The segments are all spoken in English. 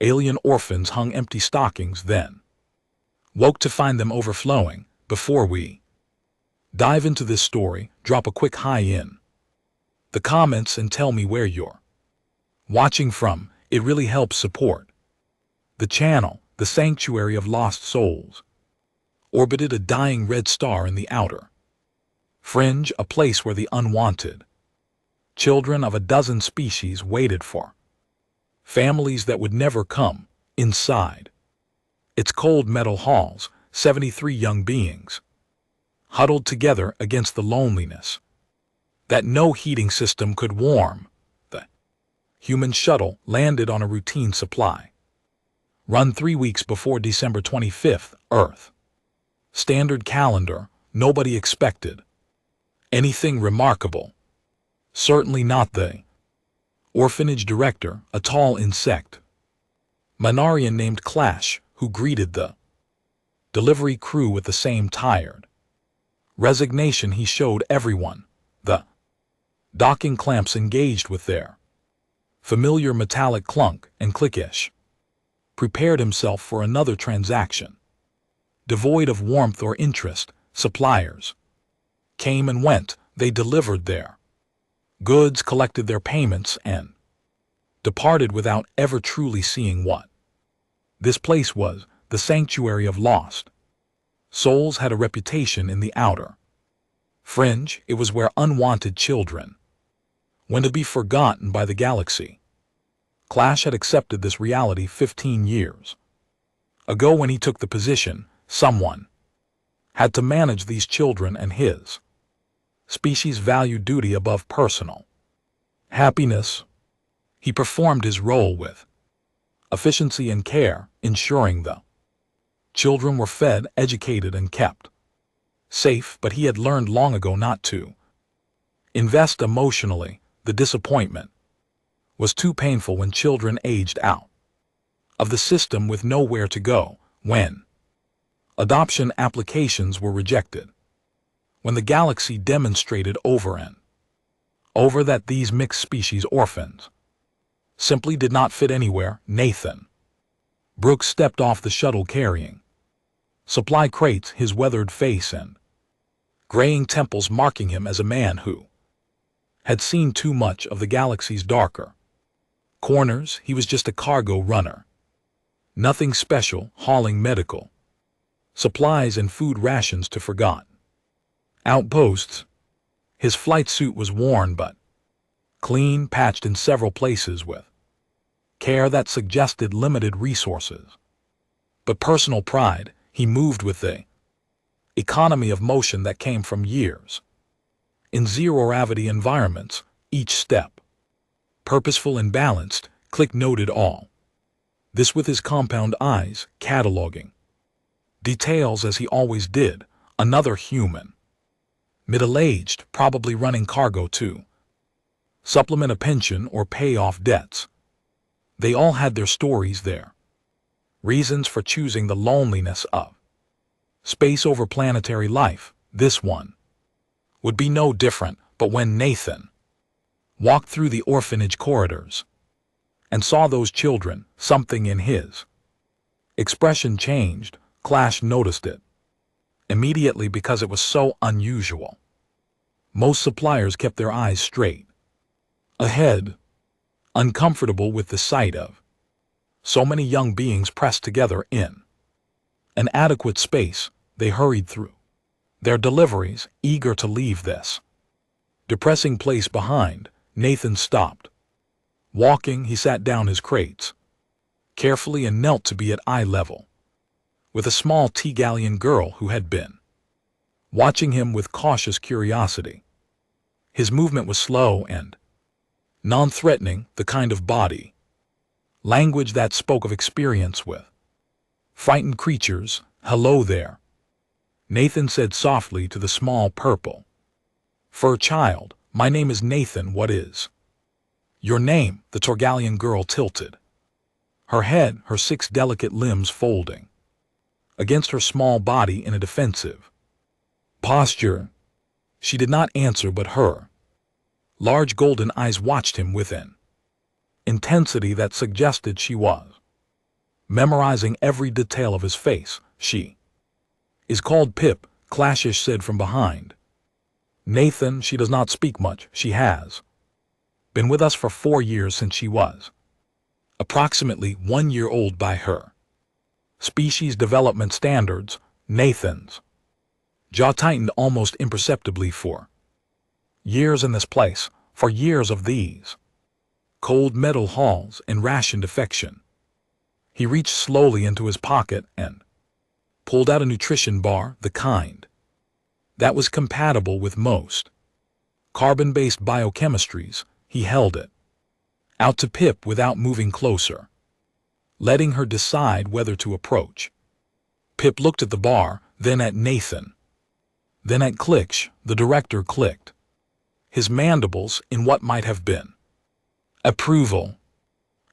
Alien orphans hung empty stockings then. Woke to find them overflowing. Before we dive into this story, drop a quick hi in the comments and tell me where you're watching from. It really helps support the channel. The sanctuary of lost souls orbited a dying red star in the outer fringe, a place where the unwanted children of a dozen species waited for families that would never come inside. Its cold metal halls, 73 young beings huddled together against the loneliness that no heating system could warm. The human shuttle landed on a routine supply run 3 weeks before December 25th, Earth standard calendar. Nobody expected anything remarkable. Certainly not the orphanage director, a tall insect Manarian named Clash, who greeted the delivery crew with the same tired resignation he showed everyone. The docking clamps engaged with their familiar metallic clunk and clickish prepared himself for another transaction. Devoid of warmth or interest, suppliers came and went. They delivered their goods, collected their payments, and departed without ever truly seeing what this place was. The sanctuary of lost souls had a reputation in the outer fringe. It was where unwanted children went to be forgotten by the galaxy. Clash had accepted this reality 15 years ago when he took the position. Someone had to manage these children, and his species valued duty above personal happiness. He performed his role with efficiency and care, ensuring the children were fed, educated, and kept safe. But he had learned long ago not to invest emotionally. The disappointment was too painful when children aged out of the system with nowhere to go, when adoption applications were rejected, when the galaxy demonstrated over and over that these mixed species orphans simply did not fit anywhere. Nathan Brooks stepped off the shuttle carrying supply crates, his weathered face and graying temples marking him as a man who had seen too much of the galaxy's darker corners. He was just a cargo runner, nothing special, hauling medical supplies and food rations to forgotten outposts. His flight suit was worn but clean, patched in several places with care that suggested limited resources. But personal pride. He moved with the economy of motion that came from years in zero-gravity environments, each step purposeful and balanced. Click noted all this with his compound eyes, cataloging details as he always did. Another human, middle-aged, probably running cargo to supplement a pension or pay off debts. They all had their stories there, reasons for choosing the loneliness of space over planetary life. This one would be no different. But when Nathan walked through the orphanage corridors and saw those children, something in his expression changed. Clash noticed it immediately because it was so unusual. Most suppliers kept their eyes straight ahead, uncomfortable with the sight of so many young beings pressed together in an adequate space. They hurried through their deliveries, eager to leave this depressing place behind. Nathan stopped walking. He sat down his crates carefully and knelt to be at eye level with a small Tegalian girl who had been watching him with cautious curiosity. His movement was slow and non-threatening, the kind of body language that spoke of experience with frightened creatures. "Hello there," Nathan said softly to the small purple fur child. "My name is Nathan. What is your name?" The Torgalian girl tilted her head, her 6 delicate limbs folding against her small body in a defensive posture. She did not answer, but her large golden eyes watched him with an intensity that suggested she was memorizing every detail of his face. She is called Pip, Clashish said from behind. Nathan, she does not speak much. She has been with us for 4 years since she was approximately 1 year old by her species development standards. Nathan's jaw tightened almost imperceptibly. For years in this place, for years of these cold metal halls and rationed affection. He reached slowly into his pocket and pulled out a nutrition bar, the kind that was compatible with most carbon-based biochemistries. He held it out to Pip without moving closer, letting her decide whether to approach. Pip looked at the bar, then at Nathan, then at Clich. The director clicked his mandibles in what might have been approval.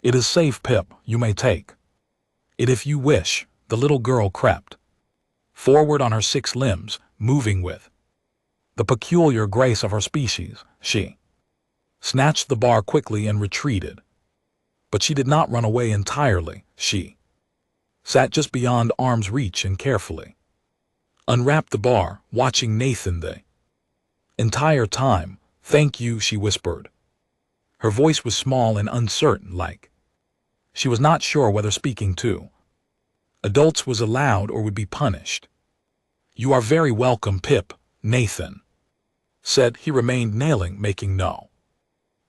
It is safe, Pip. You may take it if you wish. The little girl crept forward on her 6 limbs, moving with the peculiar grace of her species. She snatched the bar quickly and retreated. But she did not run away entirely. She sat just beyond arm's reach and carefully unwrapped the bar, watching Nathan the entire time. Thank you, she whispered. Her voice was small and uncertain, like she was not sure whether speaking to adults was allowed or would be punished. You are very welcome, Pip, Nathan said. He remained kneeling, making no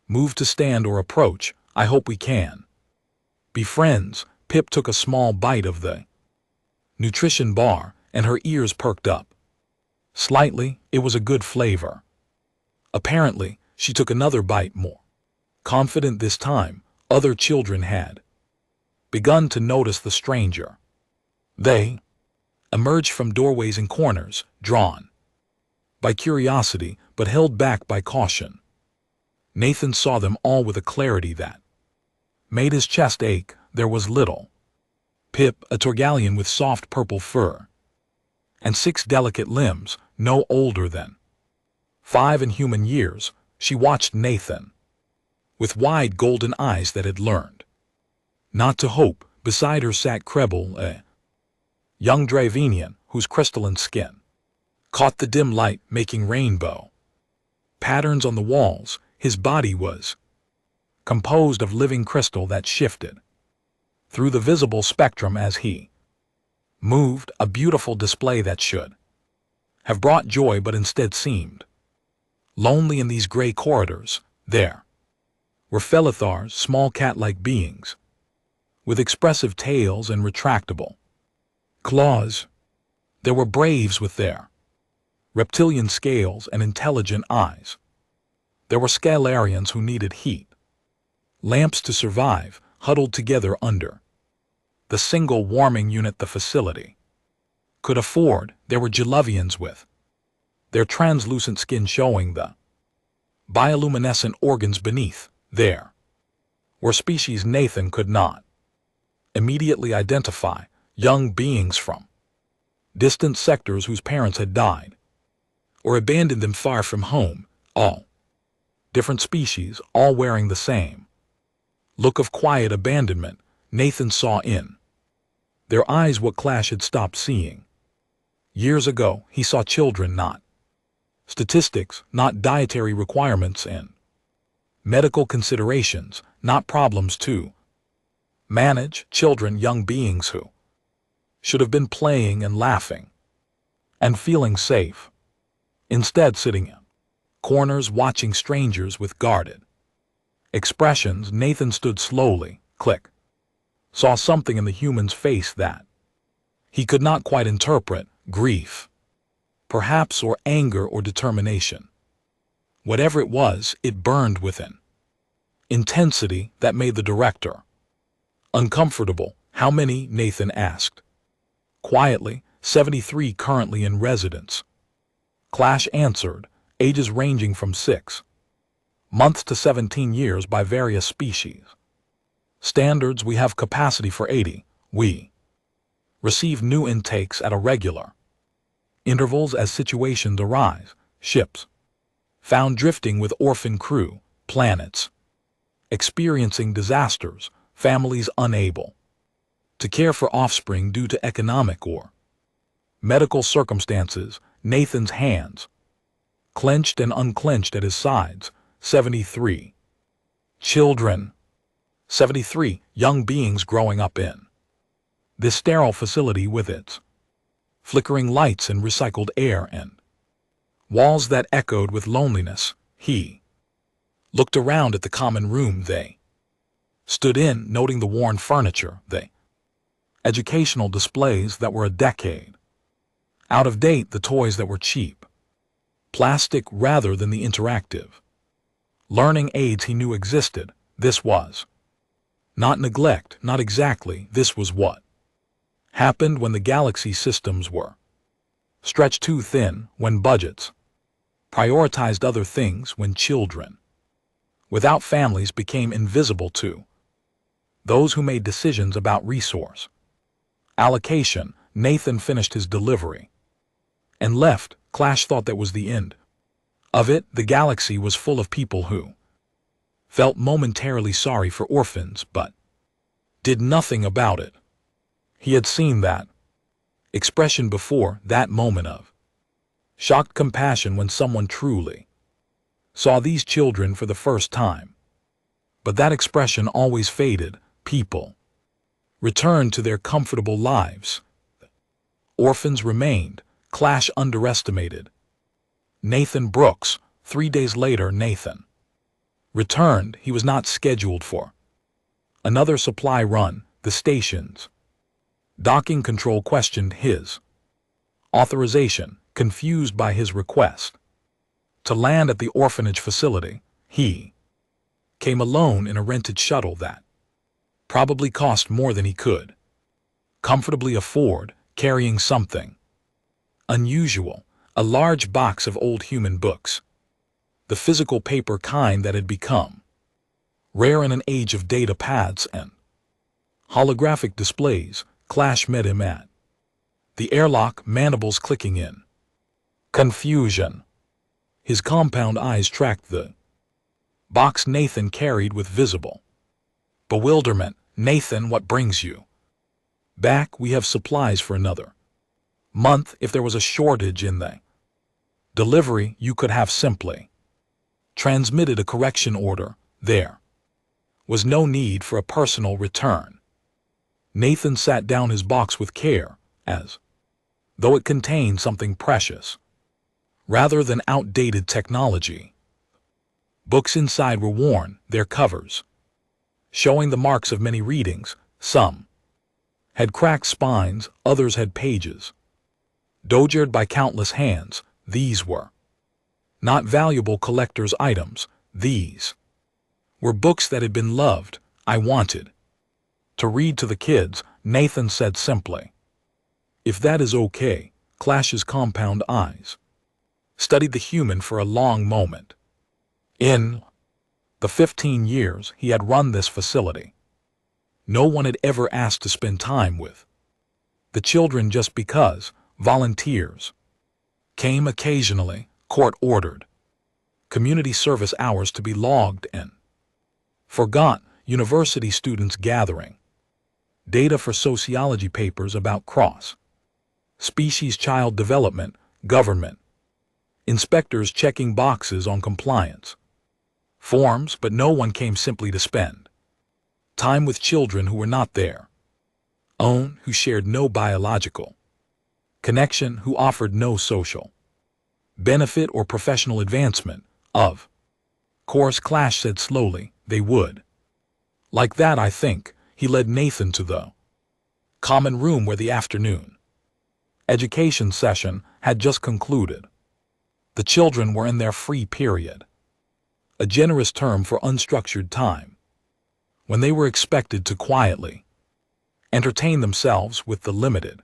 move to stand or approach. I hope we can be friends. Pip took a small bite of the nutrition bar, and her ears perked up slightly. It was a good flavor. Apparently, she took another bite, more confident this time. Other children had begun to notice the stranger. They emerged from doorways and corners, drawn by curiosity but held back by caution. Nathan saw them all with a clarity that made his chest ache. There was little Pip, a Torgallian with soft purple fur and 6 delicate limbs, no older than 5 in human years. She watched Nathan with wide golden eyes that had learned not to hope. Beside her sat Krebel, a young Dravenian whose crystalline skin caught the dim light, making rainbow patterns on the walls. His body was composed of living crystal that shifted through the visible spectrum as he moved, a beautiful display that should have brought joy but instead seemed lonely. In these gray corridors, there were Felithars, small cat-like beings with expressive tails and retractable claws. There were Braves with their reptilian scales and intelligent eyes. There were Scalarians who needed heat lamps to survive, huddled together under the single warming unit the facility could afford. There were Jalovians with their translucent skin showing the bioluminescent organs beneath. There were species Nathan could not immediately identify, young beings from distant sectors whose parents had died or abandoned them far from home, all different species, all wearing the same look of quiet abandonment. Nathan saw in their eyes what Clash had stopped seeing years ago. He saw children, not statistics, not dietary requirements and medical considerations, not problems to manage. Children, young beings who should have been playing and laughing and feeling safe, instead sitting in corners watching strangers with guarded expressions. Nathan stood slowly, click, saw something in the human's face that he could not quite interpret, grief, perhaps, or anger or determination. Whatever it was, it burned within intensity that made the director uncomfortable. How many? Nathan asked quietly. 73 currently in residence. Clash answered, ages ranging from 6 months to 17 years by various species. Standards: we have capacity for 80. We receive new intakes at a regular intervals as situations arise. Ships found drifting with orphan crew, planets experiencing disasters, families unable To care for offspring due to economic or medical circumstances, Nathan's hands clenched and unclenched at his sides. 73. Children. 73. Young beings growing up in this sterile facility with its flickering lights and recycled air and walls that echoed with loneliness. He looked around at the common room they stood in, noting the worn furniture, the educational displays that were a decade out of date, the toys that were cheap, plastic rather than the interactive learning aids he knew existed. This was not neglect, not exactly. This was what happened when the galaxy systems were stretched too thin, when budgets prioritized other things, when children without families became invisible to those who made decisions about resource allocation. Nathan finished his delivery and left. Clash thought that was the end of it. The galaxy was full of people who felt momentarily sorry for orphans, but did nothing about it. He had seen that expression before, that moment of shocked compassion when someone truly saw these children for the first time. But that expression always faded. People returned to their comfortable lives. Orphans remained. Clash underestimated Nathan Brooks. 3 days later, Nathan returned. He was not scheduled for another supply run. The station's docking control questioned his authorization, confused by his request to land at the orphanage facility. He came alone in a rented shuttle that probably cost more than he could comfortably afford, carrying something unusual, a large box of old human books, the physical paper kind that had become rare in an age of data pads and holographic displays. Clash met him at the airlock, mandibles clicking in confusion. His compound eyes tracked the box Nathan carried with visible bewilderment. Nathan, what brings you back? We have supplies for another month. If there was a shortage in the delivery, you could have simply transmitted a correction order. There was no need for a personal return. Nathan sat down his box with care, as though it contained something precious rather than outdated technology. Books inside were worn, their covers showing the marks of many readings. Some had cracked spines, others had pages dogered by countless hands. These were not valuable collector's items. These were books that had been loved. I wanted to read to the kids, Nathan said simply. If that is okay. Clash's compound eyes studied the human for a long moment. In the 15 years he had run this facility, no one had ever asked to spend time with the children just because. Volunteers came occasionally. Court-ordered community service hours to be logged and forgot. University students gathering data for sociology papers about cross-species child development. Government inspectors checking boxes on compliance forms, but no one came simply to spend time with children who were not their own, who shared no biological connection, who offered no social benefit or professional advancement. Of course, Clash said slowly, they would like that, I think. He led Nathan to the common room where the afternoon education session had just concluded. The children were in their free period, a generous term for unstructured time, when they were expected to quietly entertain themselves with the limited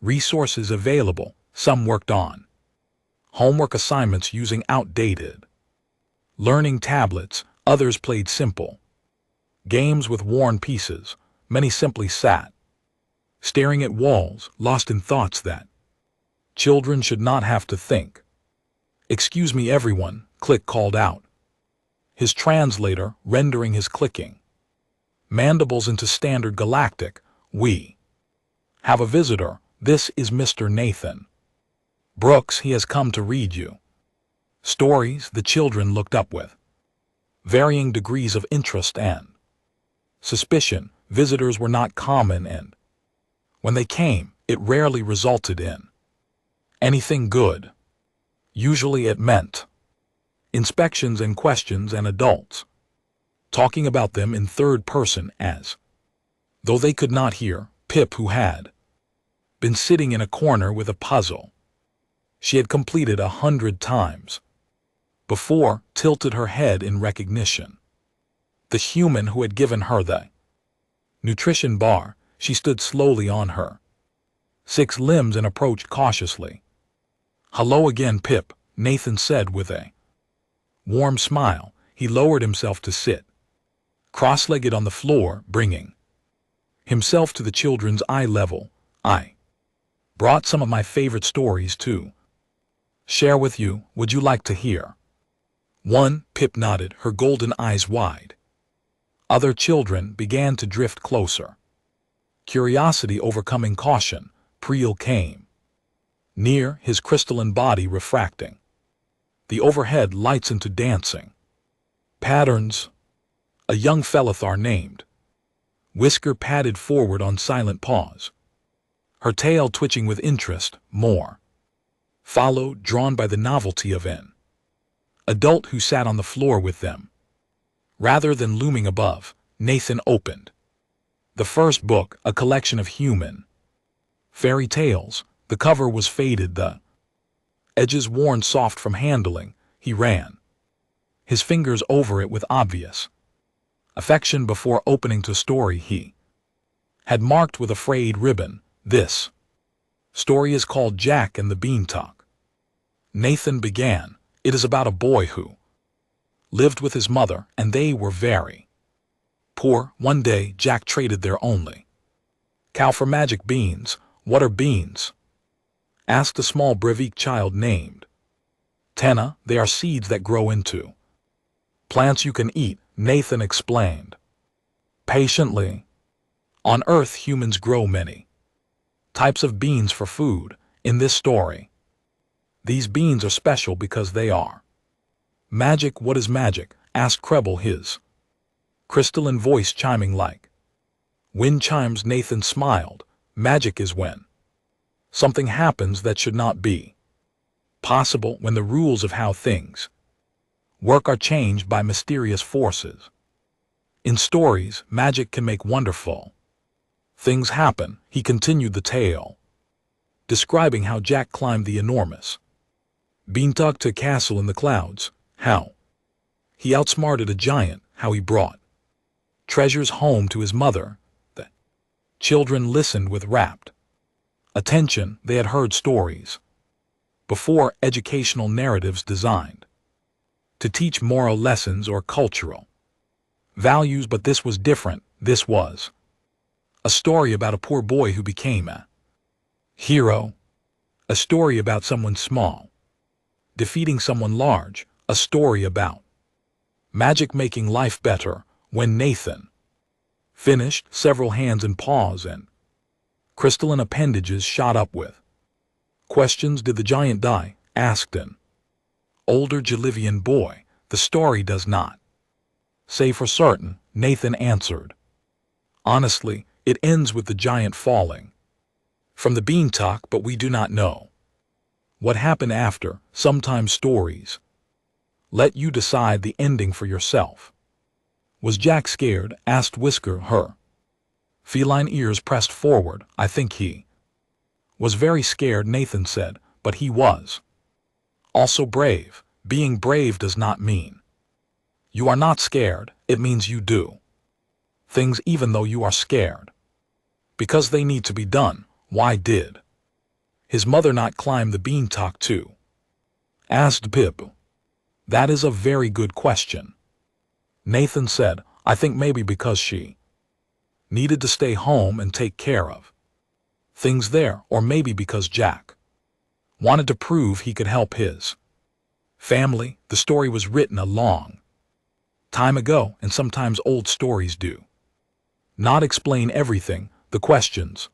resources available. Some worked on homework assignments using outdated learning tablets. Others played simple games with worn pieces. Many simply sat, staring at walls, lost in thoughts that children should not have to think. Excuse me, everyone, Click called out, his translator rendering his clicking mandibles into standard galactic We have a visitor. This is Mr. Nathan Brooks. He has come to read you stories. The children looked up with varying degrees of interest and suspicion. Visitors were not common, and when they came, it rarely resulted in anything good. Usually it meant inspections and questions, and adults talking about them in third person as though they could not hear. Pip, who had been sitting in a corner with a puzzle she had completed 100 times before, tilted her head in recognition. The human who had given her the nutrition bar. She stood slowly on her 6 limbs and approached cautiously. "Hello again, Pip," Nathan said with a warm smile. He lowered himself to sit cross-legged on the floor, bringing himself to the children's eye level. "I brought some of my favorite stories to share with you. Would you like to hear one?" Pip nodded, her golden eyes wide. Other children began to drift closer. Curiosity overcoming caution, Priel came near, his crystalline body refracting the overhead lights into dancing patterns. A young Felithar named Whisker padded forward on silent paws, her tail twitching with interest. More followed, drawn by the novelty of an adult who sat on the floor with them. Rather than looming above, Nathan opened the first book, a collection of human fairy tales. The cover was faded, the edges worn soft from handling. He ran his fingers over it with obvious affection before opening to story he had marked with a frayed ribbon. "This story is called Jack and the Beanstalk," Nathan began. "It is about a boy who lived with his mother, and they were very poor. One day, Jack traded their only cow for magic beans." "What are beans?" asked a small Brevik child named Tenna. "They are seeds that grow into plants you can eat," Nathan explained patiently. "On Earth, humans grow many types of beans for food. In this story, these beans are special because they are magic." "What is magic?" asked Krebel, his crystalline voice chiming like wind chimes. Nathan smiled. "Magic is when something happens that should not be possible, when the rules of how things work are changed by mysterious forces. In stories, magic can make wonderful things happen." He continued the tale, describing how Jack climbed the enormous Beanstalk to a castle in the clouds, how he outsmarted a giant, how he brought treasures home to his mother. The children listened with rapt attention. They had heard stories before, educational narratives designed to teach moral lessons or cultural values, but this was different. This was a story about a poor boy who became a hero, a story about someone small defeating someone large, a story about magic making life better. When Nathan finished, several hands and paws and crystalline appendages shot up with questions. "Did the giant die?" asked an older Jalivian boy. "The story does not say for certain," Nathan answered. "Honestly, it ends with the giant falling from the beanstalk, but we do not know what happened after. Sometimes stories let you decide the ending for yourself." "Was Jack scared?" asked Whisker, her feline ears pressed forward. "I think he was very scared," Nathan said, "but he was also brave. Being brave does not mean you are not scared. It means you do things even though you are scared, because they need to be done." "Why did his mother not climb the beanstalk too?" asked Pip. "That is a very good question," Nathan said. "I think maybe because she needed to stay home and take care of things there, or maybe because Jack wanted to prove he could help his family." The story was written a long time ago, and sometimes old stories do not explain everything. The questions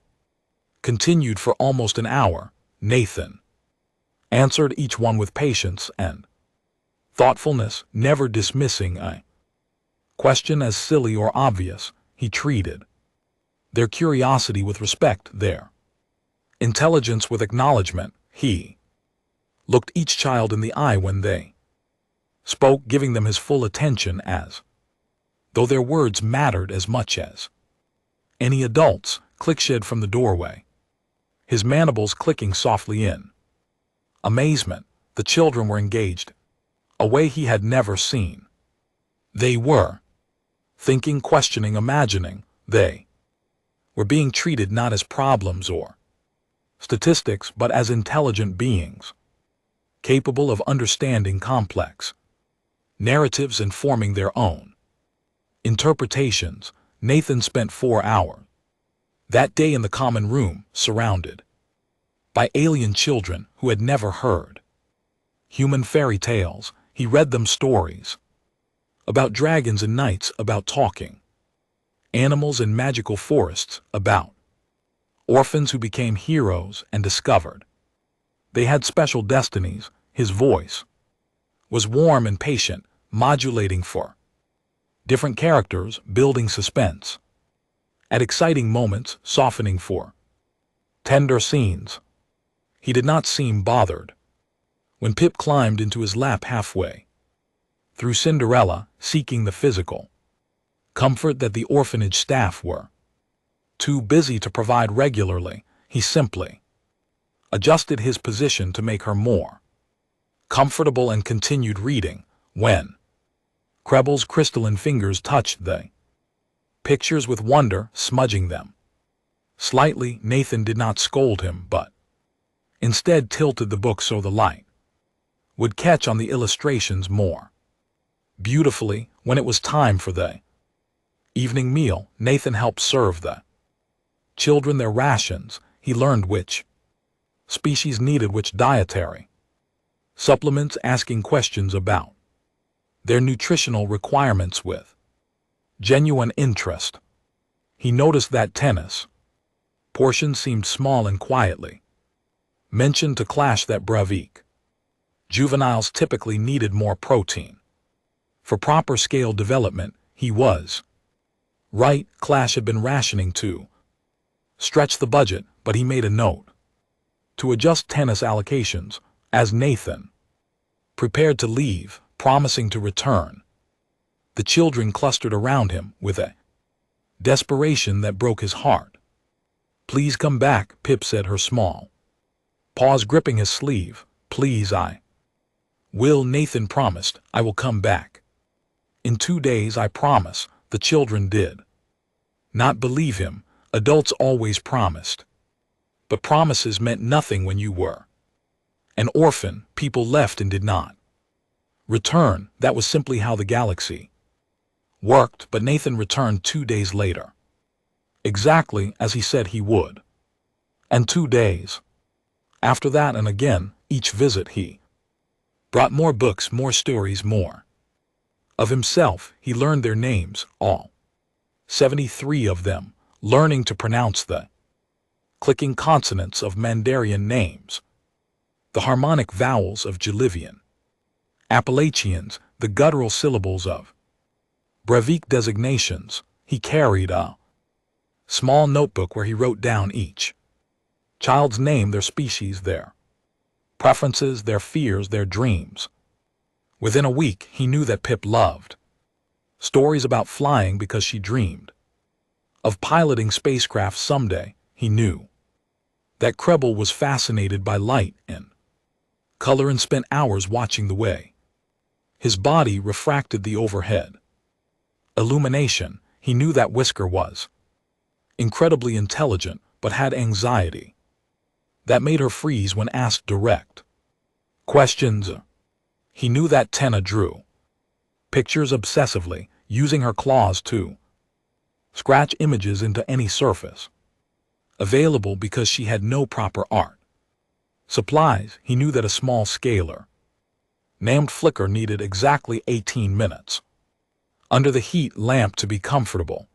continued for almost an hour. Nathan answered each one with patience and thoughtfulness, never dismissing a question as silly or obvious. He treated their curiosity with respect, their intelligence with acknowledgement. He looked each child in the eye when they spoke, giving them his full attention as though their words mattered as much as any adults. Click shed from the doorway, his mandibles clicking softly in amazement. The children were engaged a way he had never seen. They were thinking, questioning, imagining. They were being treated not as problems or statistics, but as intelligent beings, capable of understanding complex narratives and forming their own interpretations. Nathan spent 4 hours that day in the common room, surrounded by alien children who had never heard human fairy tales. He read them stories about dragons and knights, about talking animals and magical forests, about orphans who became heroes and discovered they had special destinies. His voice was warm and patient, modulating for different characters, building suspense at exciting moments, softening for tender scenes. He did not seem bothered when Pip climbed into his lap halfway through Cinderella, seeking the physical comfort that the orphanage staff were too busy to provide regularly. He simply adjusted his position to make her more comfortable and continued reading. When Krebel's crystalline fingers touched the pictures with wonder, smudging them slightly, Nathan did not scold him, but instead tilted the book so the light would catch on the illustrations more beautifully. When it was time for the evening meal, Nathan helped serve the children their rations. He learned which species needed which dietary supplements, asking questions about their nutritional requirements with genuine interest. He noticed that tennis portions seemed small and quietly mentioned to Clash that Bravik juveniles typically needed more protein for proper scale development. He was right. Clash had been rationing to stretch the budget, but he made a note to adjust tennis allocations as Nathan prepared to leave, promising to return. The children clustered around him with a desperation that broke his heart. "Please come back," Pip said, her small paws gripping his sleeve. "Please, I will." Nathan promised. "I will come back in 2 days, I promise." The children did not believe him. Adults always promised, but promises meant nothing when you were an orphan. People left and did not return. That was simply how the galaxy worked. But Nathan returned 2 days later, exactly as he said he would. And 2 days after that, and again, each visit he brought more books, more stories, more of himself. He learned their names, all 73 of them, learning to pronounce the clicking consonants of Mandarian names, the harmonic vowels of Jalivian Appalachians, the guttural syllables of Bravik designations. He carried a small notebook where he wrote down each child's name, their species, their preferences, their fears, their dreams. Within a week, he knew that Pip loved stories about flying because she dreamed of piloting spacecraft someday. He knew that Krebel was fascinated by light and color and spent hours watching the way his body refracted the overhead illumination. He knew that Whisker was incredibly intelligent, but had anxiety that made her freeze when asked direct questions. He knew that Tenna drew pictures obsessively, using her claws to scratch images into any surface available because she had no proper art supplies. He knew that a small scaler named Flicker needed exactly 18 minutes under the heat lamp to be comfortable.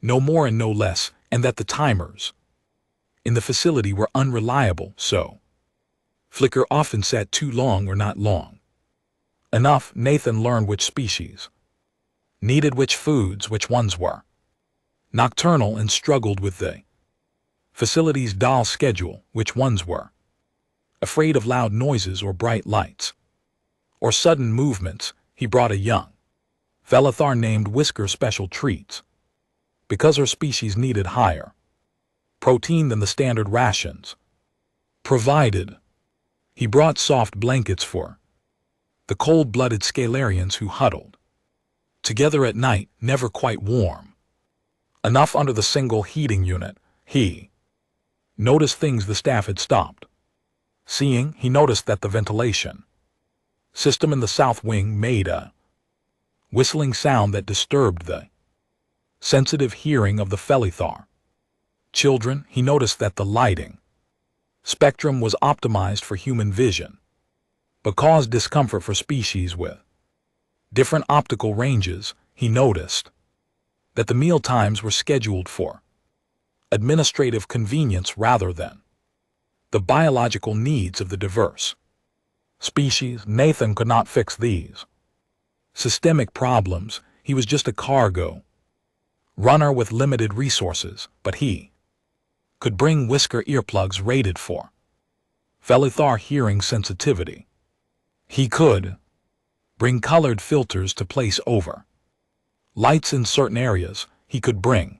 No more and no less. and that the timers in the facility were unreliable, so flicker often sat too long or not long enough. Nathan learned which species needed which foods, which ones were nocturnal and struggled with the facility's dull schedule, which ones were afraid of loud noises or bright lights or sudden movements. He brought a young Velithar named Whisker special treats because her species needed higher protein than the standard rations provided. He brought soft blankets for the cold-blooded Scalarians who huddled together at night, never quite warm enough under the single heating unit. He noticed things the staff had stopped seeing. He noticed that the ventilation system in the south wing made a whistling sound that disturbed the sensitive hearing of the Velithar children. He noticed that the lighting spectrum was optimized for human vision, but caused discomfort for species with different optical ranges. He noticed that the meal times were scheduled for administrative convenience rather than the biological needs of the diverse species. Nathan could not fix these systemic problems. He was just a cargo runner with limited resources, but he could bring Whisker earplugs rated for Velithar hearing sensitivity. He could bring colored filters to place over lights in certain areas. He could bring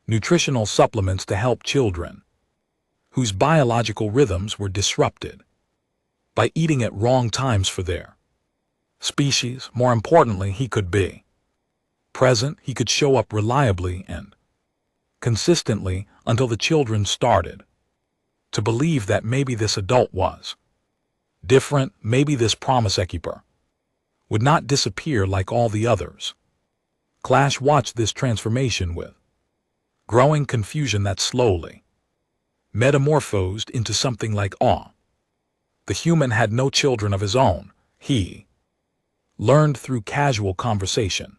nutritional supplements to help children whose biological rhythms were disrupted by eating at wrong times for their species. More importantly, he could be present. He could show up reliably and consistently until the children started to believe that maybe this adult was different. Maybe this promise keeper would not disappear like all the others. Clash watched this transformation with growing confusion that slowly metamorphosed into something like awe. The human had no children of his own. He learned through casual conversation.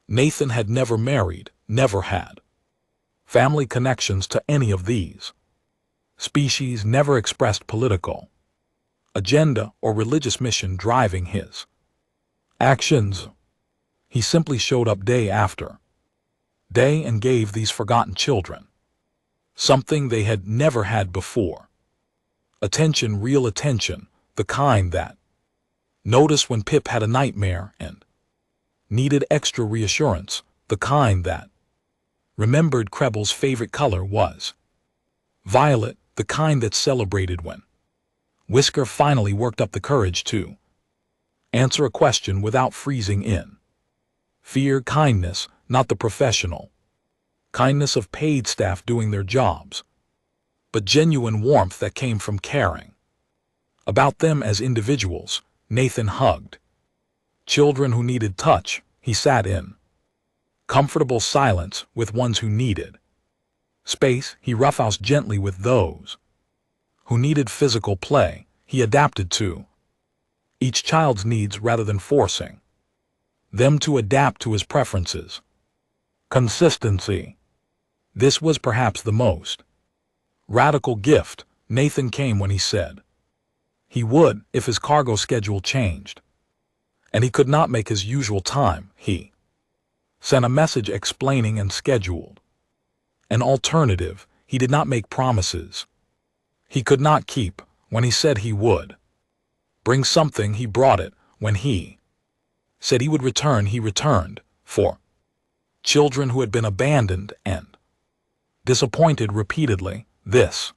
Nathan had never married, never had family connections to any of these species, never expressed political agenda or religious mission driving his actions. He simply showed up day after day and gave these forgotten children something they had never had before. Attention, real attention, the kind that noticed when Pip had a nightmare and needed extra reassurance, the kind that remembered Krebel's favorite color was violet, the kind that celebrated when Whisker finally worked up the courage to answer a question without freezing in fear. Kindness, not the professional kindness of paid staff doing their jobs, but genuine warmth that came from caring about them as individuals. Nathan hugged children who needed touch. He sat in comfortable silence with ones who needed space. He roughhoused gently with those who needed physical play. He adapted to each child's needs rather than forcing them to adapt to his preferences. Consistency. This was perhaps the most radical gift. Nathan came when he said he would if his cargo schedule changed, and he could not make his usual time. He sent a message explaining and scheduled an alternative. He did not make promises he could not keep. When he said he would bring something, he brought it. When he said he would return, he returned for children who had been abandoned and disappointed repeatedly. This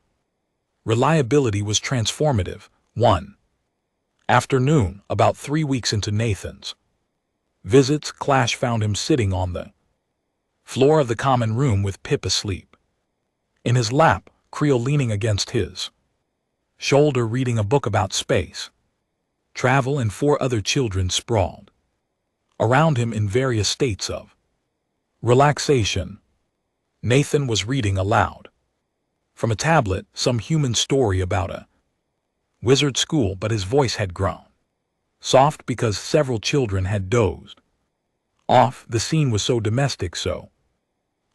reliability was transformative. One afternoon, about 3 weeks into Nathan's visits, Clash found him sitting on the floor of the common room with Pip asleep in his lap, Creel leaning against his shoulder reading a book about space travel, and 4 other children sprawled around him in various states of relaxation. Nathan was reading aloud from a tablet some human story about a wizard school, but his voice had grown soft because several children had dozed off. The scene was so domestic, so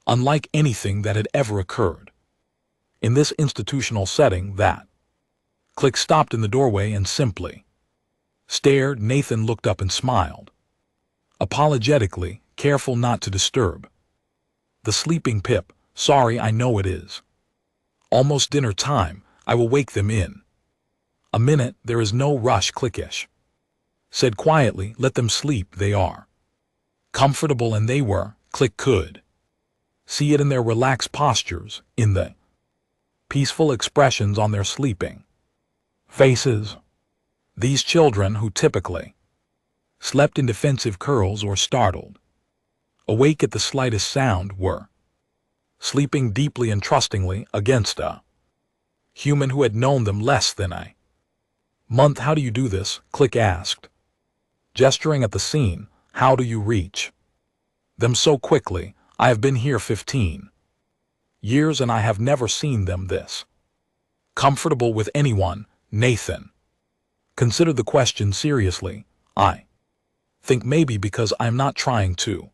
unlike anything that had ever occurred. In this institutional setting that Click stopped in the doorway and simply stared. Nathan looked up and smiled, apologetically, careful not to disturb the sleeping Pip. Sorry, I know it is almost dinner time. I will wake them in a minute. There is no rush, Clickish said quietly. Let them sleep. They are comfortable, and they were. Click could see it in their relaxed postures, in the peaceful expressions on their sleeping faces. These children, who typically slept in defensive curls or startled awake at the slightest sound, were sleeping deeply and trustingly against a human who had known them less than a month. How do you do this? Click asked, gesturing at the scene. How do you reach them so quickly? I have been here 15 years and I have never seen them this comfortable with anyone. Nathan considered the question seriously. I think maybe because I'm not trying to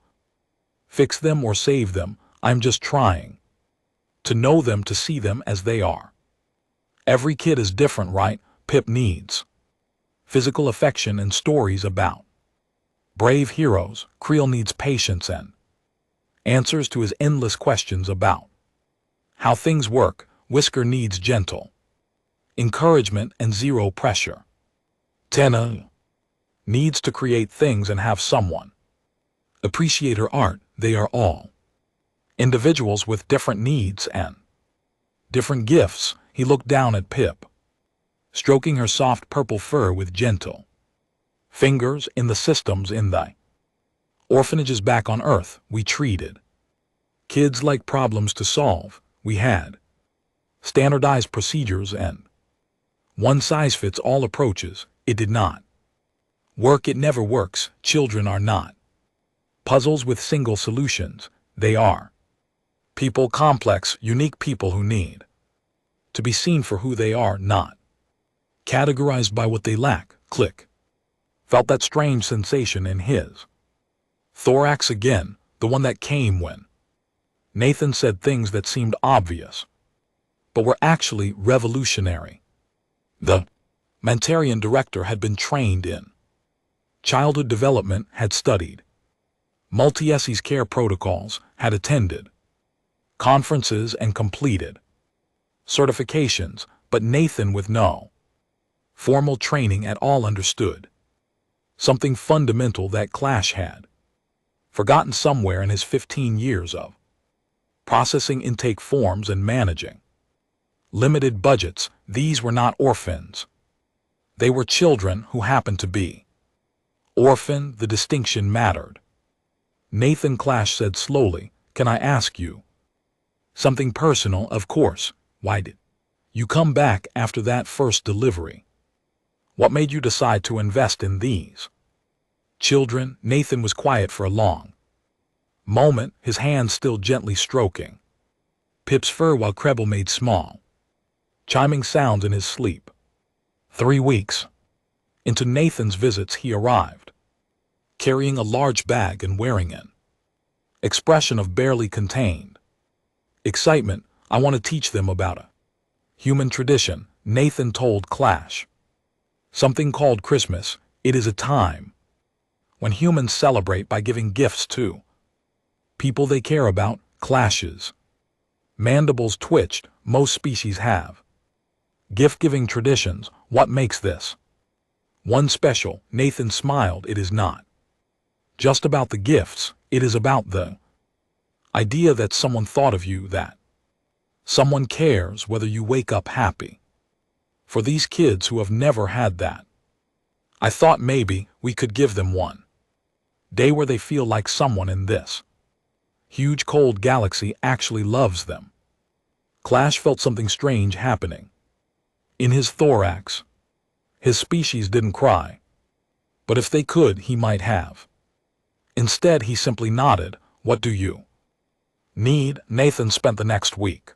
fix them or save them. I'm just trying to know them, to see them as they are. Every kid is different, right? Pip needs physical affection and stories about brave heroes. Creel needs patience and answers to his endless questions about how things work. Whisker needs gentle encouragement and zero pressure. Tenna needs to create things and have someone appreciate her art. They are all individuals with different needs and different gifts. He looked down at Pip, stroking her soft purple fur with gentle fingers. In the systems in the orphanages back on Earth, we treated kids like problems to solve. We had standardized procedures and one-size-fits-all approaches. It did not work. It never works. Children are not puzzles with single solutions. They are people, complex, unique people who need to be seen for who they are, not categorized by what they lack. Click felt that strange sensation in his thorax again, the one that came when Nathan said things that seemed obvious, but were actually revolutionary. The Mantarian director had been trained in childhood development, had studied multi-SES care protocols, had attended conferences and completed certifications, but Nathan, with no formal training at all, understood something fundamental that Clash had forgotten somewhere in his 15 years of processing intake forms and managing limited budgets. These were not orphans. They were children who happened to be orphaned. The distinction mattered. Nathan, Clash said slowly, can I ask you something personal? Of course. Why did you come back after that first delivery? What made you decide to invest in these children? Nathan was quiet for a long moment, his hands still gently stroking Pip's fur while Kreble made small, chiming sounds in his sleep. 3 weeks into Nathan's visits, he arrived, carrying a large bag and wearing an expression of barely contained excitement. I want to teach them about a human tradition, Nathan told Clash. Something called Christmas. It is a time when humans celebrate by giving gifts to people they care about. Clash's mandibles twitched. Most species have gift-giving traditions. What makes this one special? Nathan smiled. It is not just about the gifts. It is about the idea that someone thought of you, that someone cares whether you wake up happy. For these kids who have never had that, I thought maybe we could give them one day where they feel like someone in this huge cold galaxy actually loves them. Clash felt something strange happening in his thorax. His species didn't cry, but if they could, he might have. Instead, he simply nodded. What do you need? Nathan spent the next week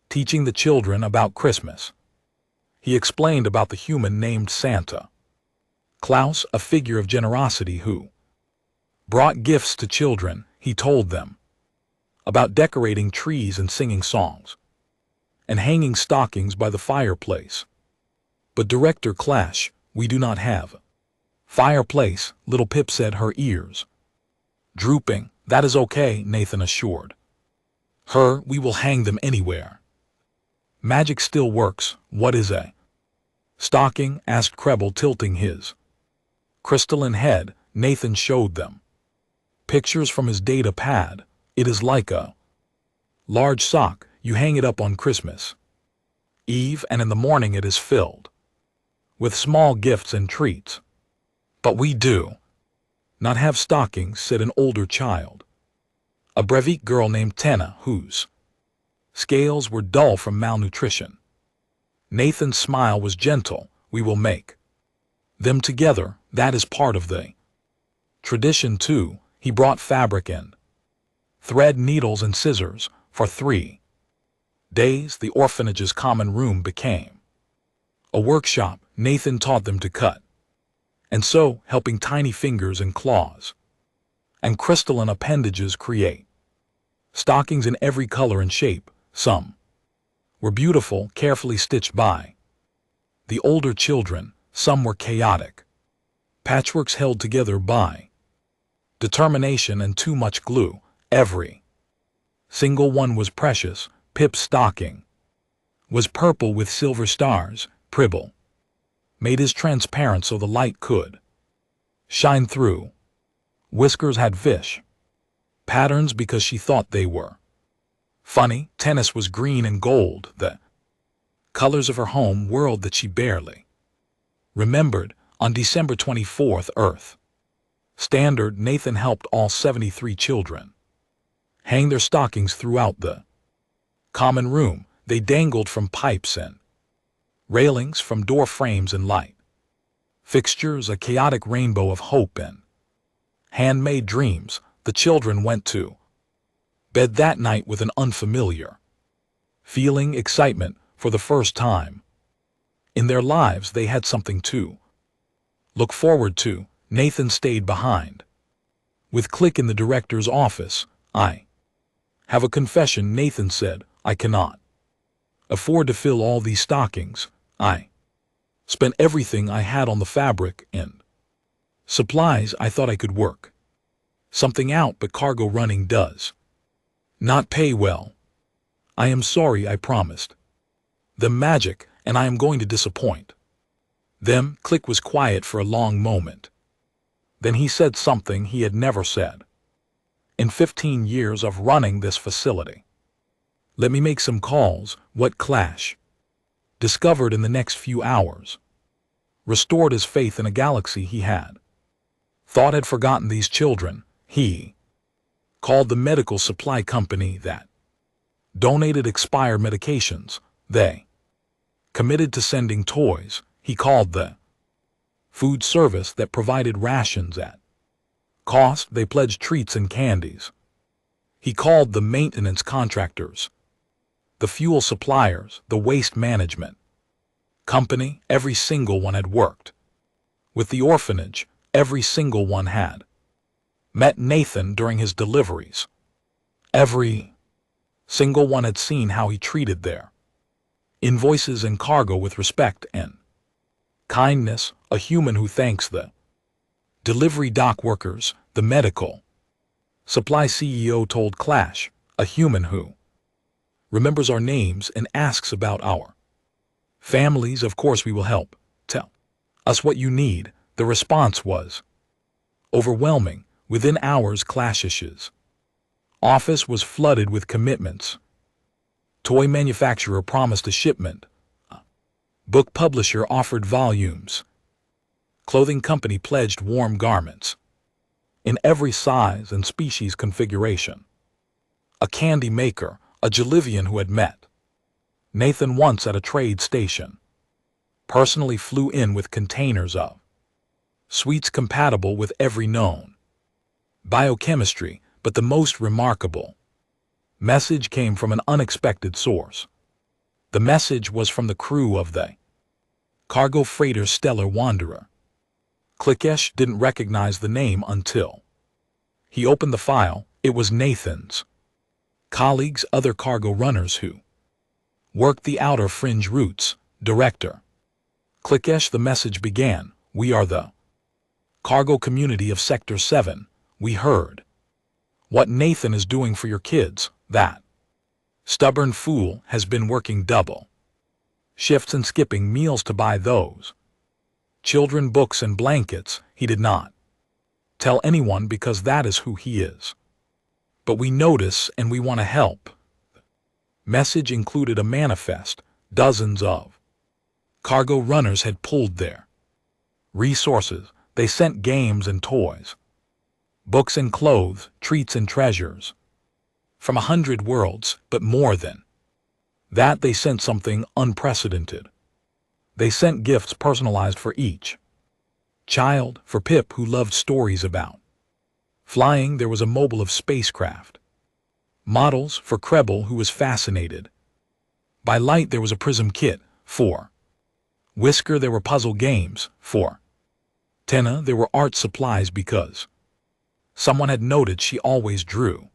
teaching the children about Christmas. He explained about the human named Santa Claus, a figure of generosity who brought gifts to children. He told them about decorating trees and singing songs, and hanging stockings by the fireplace. But Director Clash, we do not have. Fireplace, little Pip said, her ears drooping. That is okay, Nathan assured her, we will hang them anywhere. Magic still works. What is a stocking? Asked Kreble, tilting his crystalline head. Nathan showed them pictures from his data pad. It is like a large sock. You hang it up on Christmas Eve, and in the morning it is filled with small gifts and treats. But we do not have stockings, said an older child, a brevet girl named Tenna, whose scales were dull from malnutrition. Nathan's smile was gentle. We will make them together. That is part of the tradition too. He brought fabric and thread, needles and scissors. For 3 days, the orphanage's common room became a workshop. Nathan taught them to cut and sew, helping tiny fingers and claws and crystalline appendages create stockings in every color and shape. Some were beautiful, carefully stitched by the older children. Some were chaotic patchworks held together by determination and too much glue. Every single one was precious. Pip's stocking was purple with silver stars. Pribble made his transparent so the light could shine through. Whiskers had fish patterns because she thought they were funny. Tennis was green and gold, the colors of her home world that she barely remembered. On December 24th, Earth Standard, Nathan helped all 73 children hang their stockings throughout the common room. They dangled from pipes and railings, from door frames and light fixtures, a chaotic rainbow of hope and handmade dreams. The children went to bed that night with an unfamiliar feeling, excitement. For the first time in their lives, they had something to look forward to. Nathan stayed behind with Click in the director's office. I have a confession, Nathan said. I cannot afford to fill all these stockings. I spent everything I had on the fabric and supplies. I thought I could work something out, but cargo running does not pay well. I am sorry. I promised them magic, and I am going to disappoint them. Click was quiet for a long moment. Then he said something he had never said in 15 years of running this facility. Let me make some calls. What Clash discovered in the next few hours restored his faith in a galaxy he had thought had forgotten these children. He called the medical supply company that donated expired medications. They committed to sending toys. He called the food service that provided rations at cost. They pledged treats and candies. He called the maintenance contractors, the fuel suppliers, the waste management company. Every single one had worked with the orphanage. Every single one had met Nathan during his deliveries. Every single one had seen how he treated their invoices and cargo with respect and kindness. A human who thanks the delivery dock workers, the medical supply CEO told Clash. A human who remembers our names and asks about our families. Of course we will help. Tell us what you need. The response was overwhelming. Within hours, Clash's office was flooded with commitments. Toy manufacturer promised a shipment. Book publisher offered volumes. Clothing company pledged warm garments in every size and species configuration. A candy maker, a Jalivian who had met Nathan once at a trade station, personally flew in with containers of sweets compatible with every known biochemistry. But the most remarkable message came from an unexpected source. The message was from the crew of the cargo freighter Stellar Wanderer. Klikesh didn't recognize the name until he opened the file. It was Nathan's colleagues, other cargo runners who worked the outer fringe routes. Director. Clickesh, the message began. We are the cargo community of Sector 7. We heard what Nathan is doing for your kids. That stubborn fool has been working double shifts and skipping meals to buy those children books and blankets. He did not tell anyone because that is who he is. But we notice and we want to help. Message included a manifest. Dozens of cargo runners had pulled their resources. They sent games and toys, books and clothes, treats and treasures from 100 worlds, but more than that, they sent something unprecedented. They sent gifts personalized for each child. For Pip, who loved stories about flying, there was a mobile of spacecraft models. For Krebel, who was fascinated by light, there was a prism kit. For Whisker, there were puzzle games. For Tenna, there were art supplies because someone had noted she always drew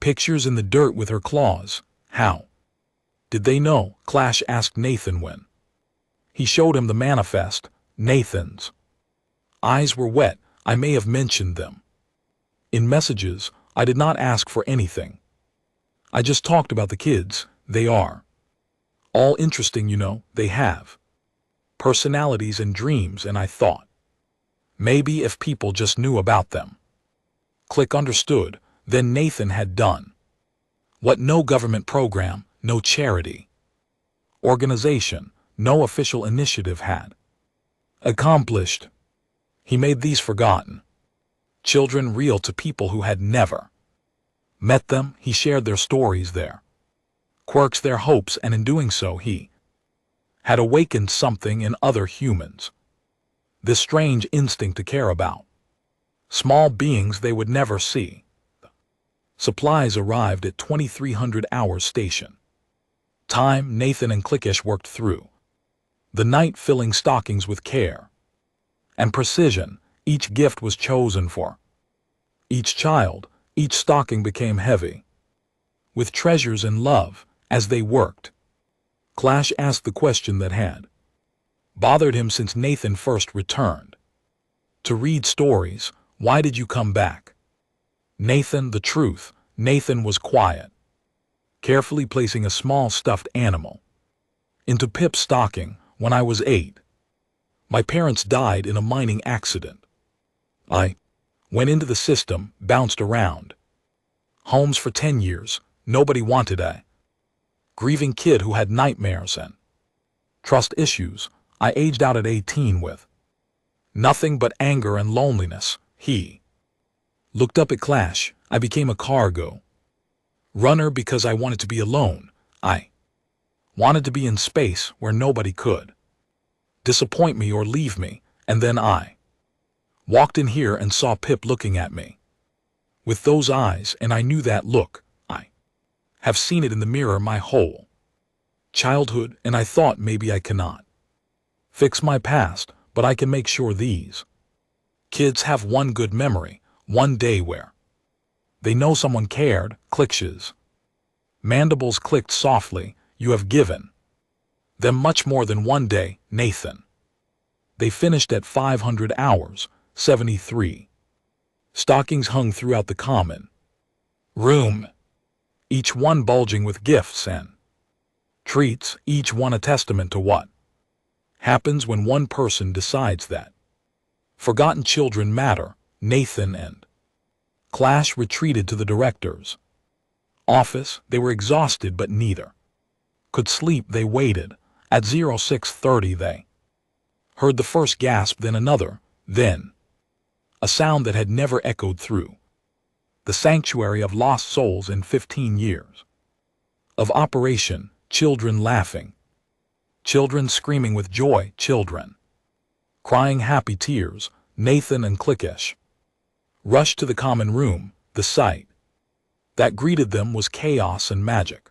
pictures in the dirt with her claws. How did they know? Clash asked Nathan when he showed him the manifest. Nathan's eyes were wet. I may have mentioned them in messages. I did not ask for anything. I just talked about the kids. They are all interesting, you know. They have personalities and dreams, and I thought maybe if people just knew about them. Click understood. Then Nathan had done what no government program, no charity organization, no official initiative had accomplished. He made these forgotten children real to people who had never met them. He shared their stories, their quirks, their hopes, and in doing so he had awakened something in other humans. This strange instinct to care about small beings they would never see. Supplies arrived at 2300 hours station time. Nathan and Clickish worked through the night, filling stockings with care and precision. Each gift was chosen for each child. Each stocking became heavy with treasures and love. As they worked, Clash asked the question that had bothered him since Nathan first returned to read stories. Why did you come back? Nathan, the truth. Nathan was quiet, carefully placing a small stuffed animal into Pip's stocking. When I was 8, my parents died in a mining accident. I went into the system, bounced around homes for 10 years. Nobody wanted a grieving kid who had nightmares and trust issues. I aged out at 18 with nothing but anger and loneliness. He looked up at Clash. I became a cargo runner because I wanted to be alone. I wanted to be in space where nobody could disappoint me or leave me. And then I walked in here and saw Pip looking at me with those eyes, and I knew that look. I have seen it in the mirror my whole childhood, and I thought maybe I cannot fix my past, but I can make sure these kids have one good memory, one day where they know someone cared. Clicksh's mandibles clicked softly. You have given them much more than one day, Nathan. They finished at 500 hours, 73. Stockings hung throughout the common room, each one bulging with gifts and treats, each one a testament to what happens when one person decides that forgotten children matter. Nathan and Clash retreated to the director's office. They were exhausted, but neither could sleep. They waited. At 0630 they heard the first gasp, then another, then a sound that had never echoed through the sanctuary of lost souls in 15 years of operation. Children laughing, children screaming with joy, children crying happy tears. Nathan and Clickish rushed to the common room. The sight that greeted them was chaos and magic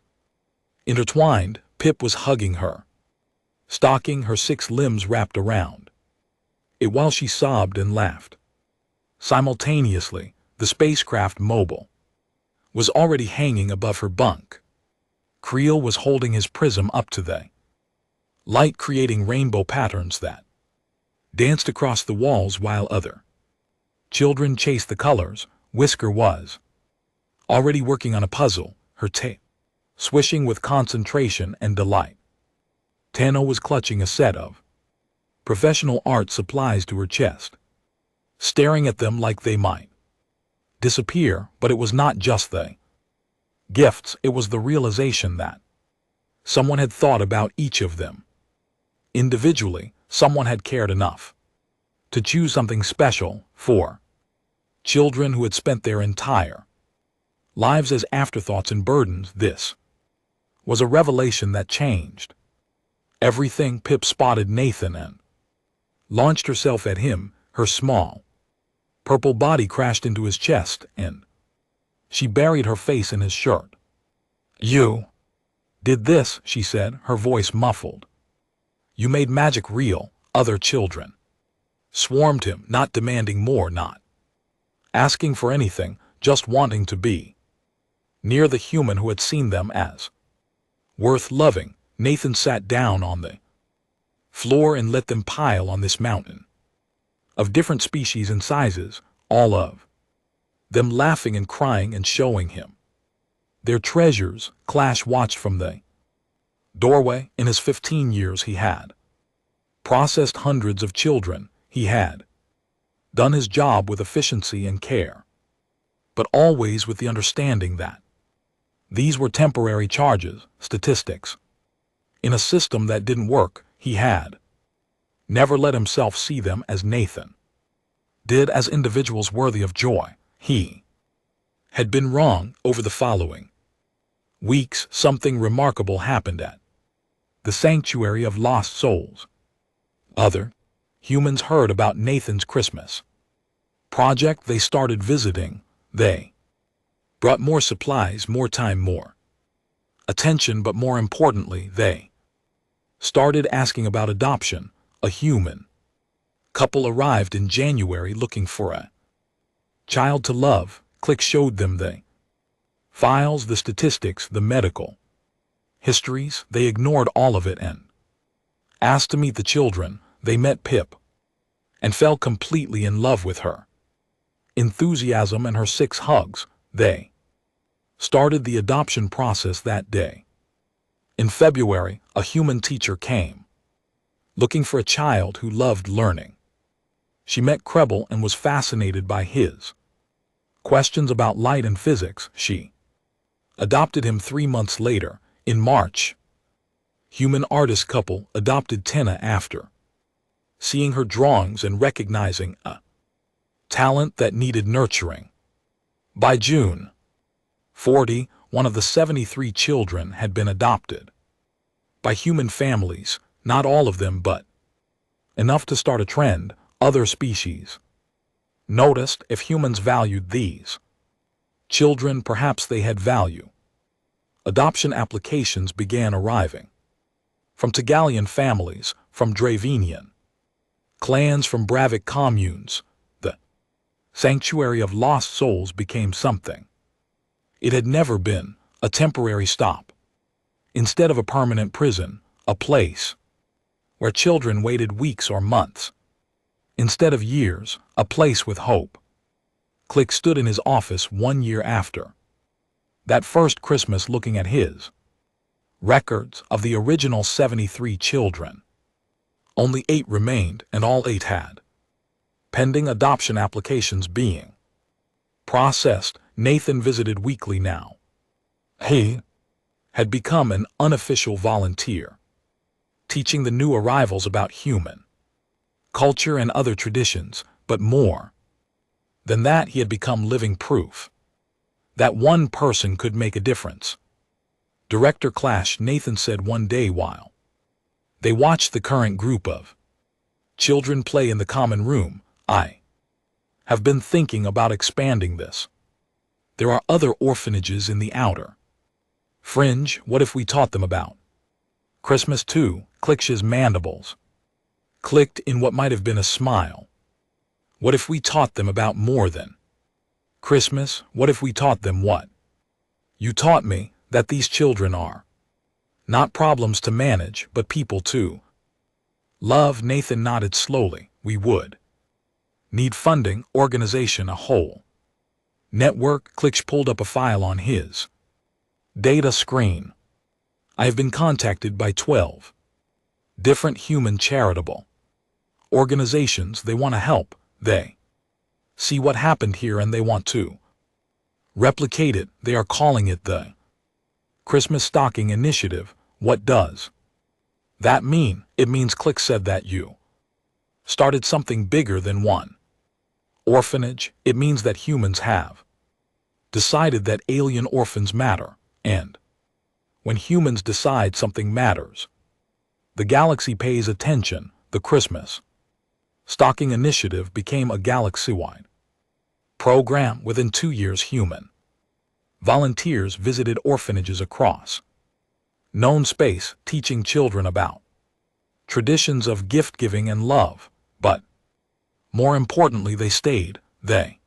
intertwined. Pip was hugging her stocking, her 6 limbs wrapped around it while she sobbed and laughed simultaneously. The spacecraft mobile was already hanging above her bunk. Creel was holding his prism up to the light, creating rainbow patterns that danced across the walls while other children chased the colors. Whisker was already working on a puzzle, her tape swishing with concentration and delight. Tana was clutching a set of professional art supplies to her chest, staring at them like they might disappear, but it was not just the gifts, it was the realization that someone had thought about each of them. Individually, someone had cared enough to choose something special for children who had spent their entire lives as afterthoughts and burdens. This was a revelation that changed everything. Pip spotted Nathan and launched herself at him. Her small, purple body crashed into his chest, and she buried her face in his shirt. "You did this," she said, her voice muffled. "You made magic real." Other children swarmed him, not demanding more, not asking for anything, just wanting to be near the human who had seen them as worth loving. Nathan sat down on the floor and let them pile on this mountain of different species and sizes, all of them laughing and crying and showing him their treasures. Clash watched from the doorway. In his 15 years he had processed hundreds of children. He had done his job with efficiency and care, but always with the understanding that these were temporary charges, statistics. In a system that didn't work, he had never let himself see them as Nathan did, as individuals worthy of joy. He had been wrong. Over the following weeks, something remarkable happened at the Sanctuary of Lost Souls. Other humans heard about Nathan's Christmas project. They started visiting. They brought more supplies, more time, more attention, but more importantly, they started asking about adoption. A human couple arrived in January looking for a child to love. Click showed them the files, the statistics, the medical histories. They ignored all of it and asked to meet the children. They met Pip and fell completely in love with her enthusiasm and her 6 hugs. They started the adoption process that day. In February, a human teacher came looking for a child who loved learning. She met Krebel and was fascinated by his questions about light and physics. She adopted him 3 months later. In March, human artist couple adopted Tana after seeing her drawings and recognizing a talent that needed nurturing. By June 40, one of the 73 children had been adopted by human families, not all of them, but enough to start a trend. Other species noticed if humans valued these children, perhaps they had value. Adoption applications began arriving from Tagalian families, from Dravenian clans, from Bravik communes. The Sanctuary of Lost Souls became something it had never been: a temporary stop. Instead of a permanent prison, a place where children waited weeks or months. Instead of years, a place with hope. Click stood in his office 1 year after that first Christmas, looking at his records of the original 73 children. Only 8 remained, and all 8 had pending adoption applications being processed. Nathan visited weekly now. He had become an unofficial volunteer, teaching the new arrivals about human culture and other traditions, but more than that, he had become living proof that one person could make a difference. Director Clash, Nathan said one day while they watched the current group of children play in the common room, "I have been thinking about expanding this. There are other orphanages in the outer fringe. What if we taught them about Christmas too?" Click's mandibles clicked in what might have been a smile. What if we taught them about more than Christmas? What if we taught them what You taught me that these children are not problems to manage, but people too. Love, Nathan nodded slowly. We would need funding, organization, a whole network. Klitsch pulled up a file on his data screen. I have been contacted by 12 different human charitable organizations. They want to help. They see what happened here and they want to replicate it. They are calling it the Christmas Stocking Initiative. What does that mean? It means Click said that you started something bigger than one orphanage. It means that humans have decided that alien orphans matter, and when humans decide something matters, the galaxy pays attention. The Christmas Stocking Initiative became a galaxy-wide program. Within 2 years, human volunteers visited orphanages across known space, teaching children about traditions of gift-giving and love. But more importantly, they stayed. They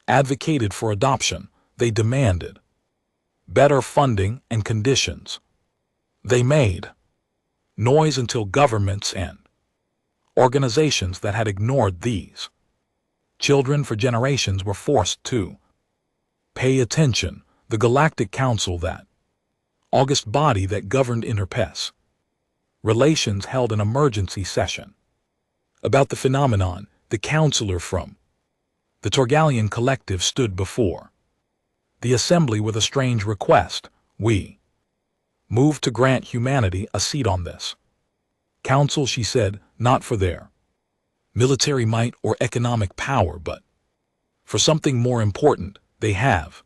advocated for adoption. They demanded better funding and conditions. They made noise until governments and organizations that had ignored these children for generations were forced to pay attention. The Galactic Council, that august body that governed interpes relations, held an emergency session about the phenomenon. The counselor from the Torgalian Collective stood before the assembly with a strange request. We moved to grant humanity a seat on this council, she said, not for their military might or economic power, but for something more important. They have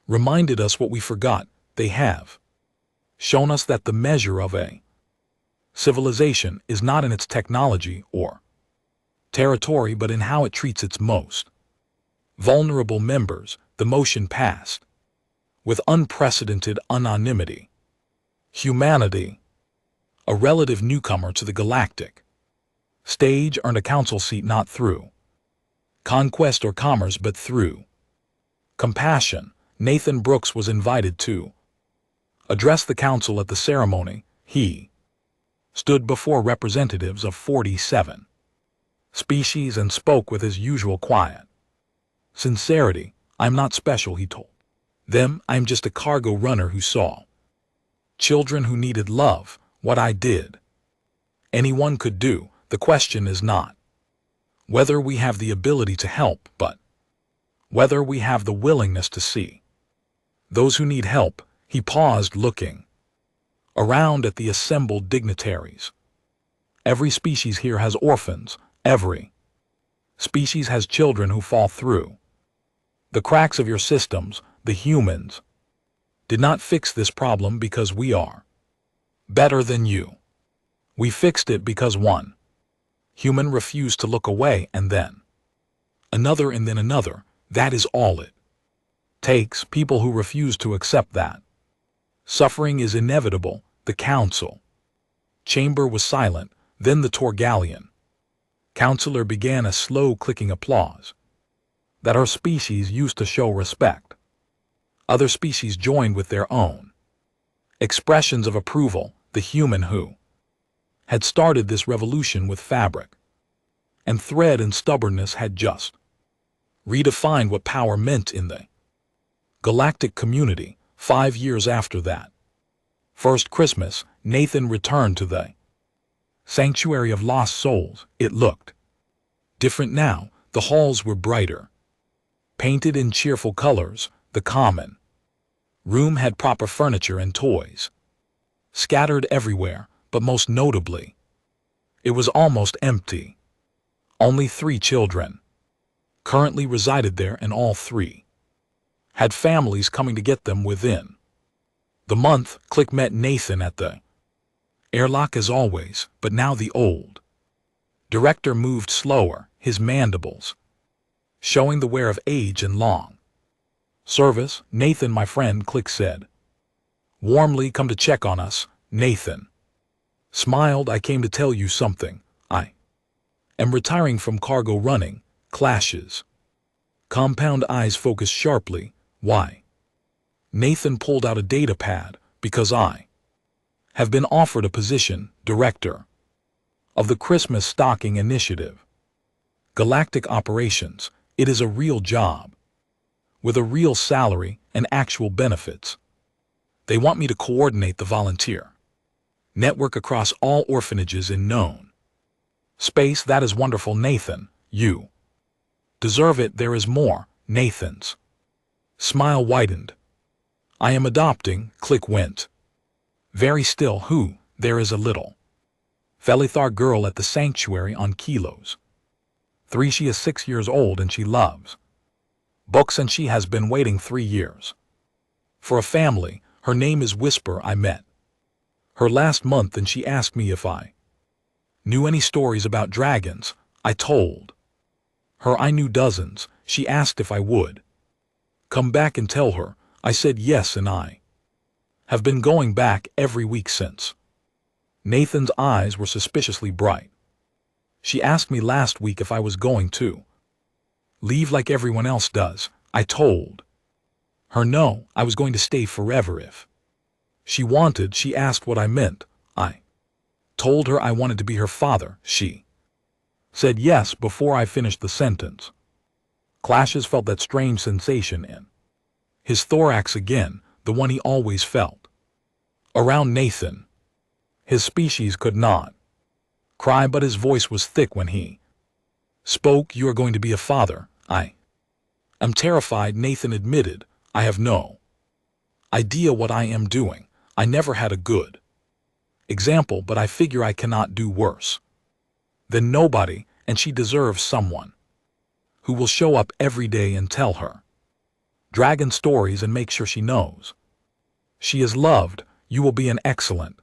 reminded us what we forgot. They have shown us that the measure of a civilization is not in its technology or territory, but in how it treats its most vulnerable members. The motion passed with unprecedented unanimity. Humanity, a relative newcomer to the galactic stage, earned a council seat not through conquest or commerce, but through compassion. Nathan Brooks was invited to address the council at the ceremony. He stood before representatives of 47 species and spoke with his usual quiet sincerity. I'm not special, he told them. I'm just a cargo runner who saw children who needed love. What I did, anyone could do. The question is not whether we have the ability to help, but whether we have the willingness to see those who need help. He paused, looking around at the assembled dignitaries. Every species here has orphans. Every species has children who fall through the cracks of your systems. The humans did not fix this problem because we are better than you. We fixed it because one human refused to look away, and then another, and then another. That is all it takes. People who refuse to accept that suffering is inevitable. The council chamber was silent. Then the Torgalian counselor began a slow clicking applause that our species used to show respect. Other species joined with their own expressions of approval. The human who had started this revolution with fabric and thread and stubbornness had just redefined what power meant in the galactic community. 5 years after that first Christmas, Nathan returned to the sanctuary of lost souls. It looked different now. The halls were brighter, painted in cheerful colors. The common room had proper furniture and toys scattered everywhere, but most notably, it was almost empty. Only 3 children currently resided there, and all 3 had families coming to get them within the month. Click met Nathan at the airlock as always, but now the old director moved slower, his mandibles showing the wear of age and long service. Nathan, my friend, Click said warmly, come to check on us. Nathan smiled. I came to tell you something. I am retiring from cargo running. Clashes. Compound eyes focused sharply. Why? Nathan pulled out a data pad because I have been offered a position, director of the Christmas Stocking Initiative. Galactic Operations. It is a real job, with a real salary and actual benefits. They want me to coordinate the volunteer network across all orphanages in known space. That is wonderful, Nathan. You deserve it. There is more. Nathan's smile widened. I am adopting. Click went very still. Who? There is a little Felithar girl at the sanctuary on Kilos 3. She is 6 years old and she loves books, and she has been waiting 3 years for a family. Her name is Whisper. I met her last month and she asked me if I knew any stories about dragons. I told her I knew dozens. She asked if I would come back and tell her. I said yes, and I have been going back every week since. Nathan's eyes were suspiciously bright. She asked me last week if I was going to leave like everyone else does. I told her no, I was going to stay forever if she wanted. She asked what I meant. I told her I wanted to be her father. She said yes before I finished the sentence. Clashes felt that strange sensation in his thorax again, the one he always felt around Nathan. His species could not cry, but his voice was thick when he spoke. You are going to be a father. I am terrified, Nathan admitted. I have no idea what I am doing. I never had a good example, but I figure I cannot do worse than nobody, and she deserves someone who will show up every day and tell her dragon stories and make sure she knows she is loved. You will be an excellent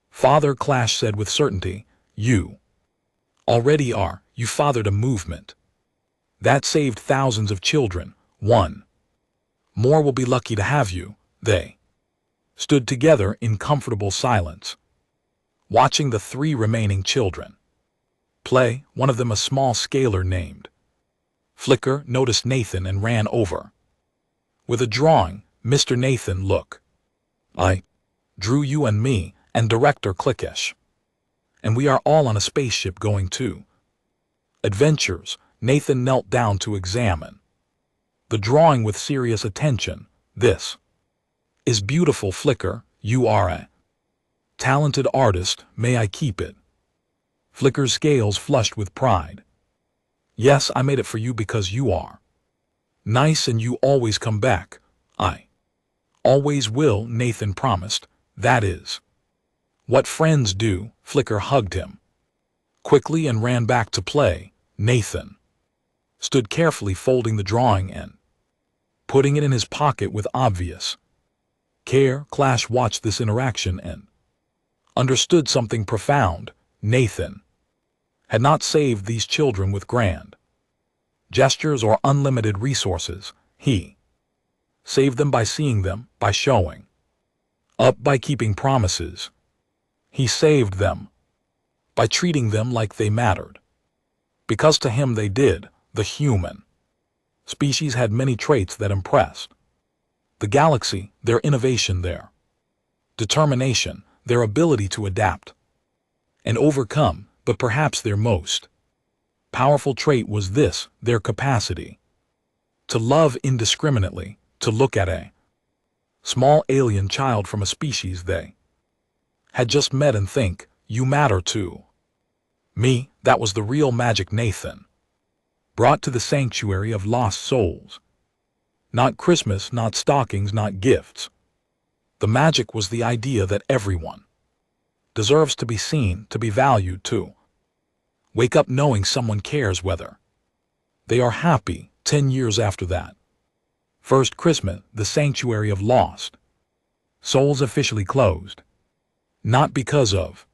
father, Clash said with certainty. You already are. You fathered a movement that saved thousands of children. One more will be lucky to have you. They stood together in comfortable silence, watching the 3 remaining children play. One of them, a small scaler named Flicker, noticed Nathan and ran over with a drawing. Mr. Nathan, look. I drew you and me and Director Clickish, and we are all on a spaceship going to adventures. Nathan knelt down to examine the drawing with serious attention. This is beautiful, Flicker. You are a talented artist. May I keep it? Flicker's scales flushed with pride. Yes, I made it for you because you are nice and you always come back. I always will, Nathan promised. That is what friends do. Flicker hugged him quickly and ran back to play. Nathan stood carefully, folding the drawing and putting it in his pocket with obvious care. Clash watched this interaction and understood something profound. Nathan had not saved these children with grand gestures or unlimited resources. He saved them by seeing them, by showing up, by keeping promises. He saved them by treating them like they mattered, because to him they did. The human species had many traits that impressed the galaxy: their innovation, their determination, their ability to adapt and overcome, but perhaps their most powerful trait was this: their capacity to love indiscriminately, to look at a small alien child from a species they had just met and think, you matter to me. That was the real magic Nathan brought to the sanctuary of lost souls. Not Christmas, not stockings, not gifts. The magic was the idea that everyone deserves to be seen, to be valued, to wake up knowing someone cares, whether they are happy. 10 years after that first Christmas, the sanctuary of lost souls officially closed. Not because of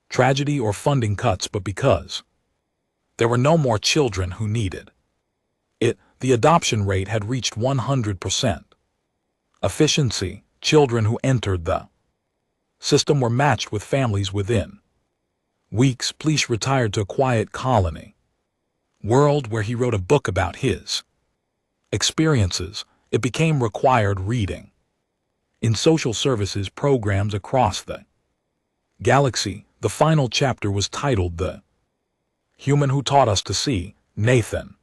tragedy or funding cuts, but because there were no more children who needed it. The adoption rate had reached 100% efficiency. Children who entered the system were matched with families within weeks. Please retired to a quiet colony world where he wrote a book about his experiences. It became required reading in social services programs across the galaxy. The final chapter was titled The Human Who Taught Us to See. Nathan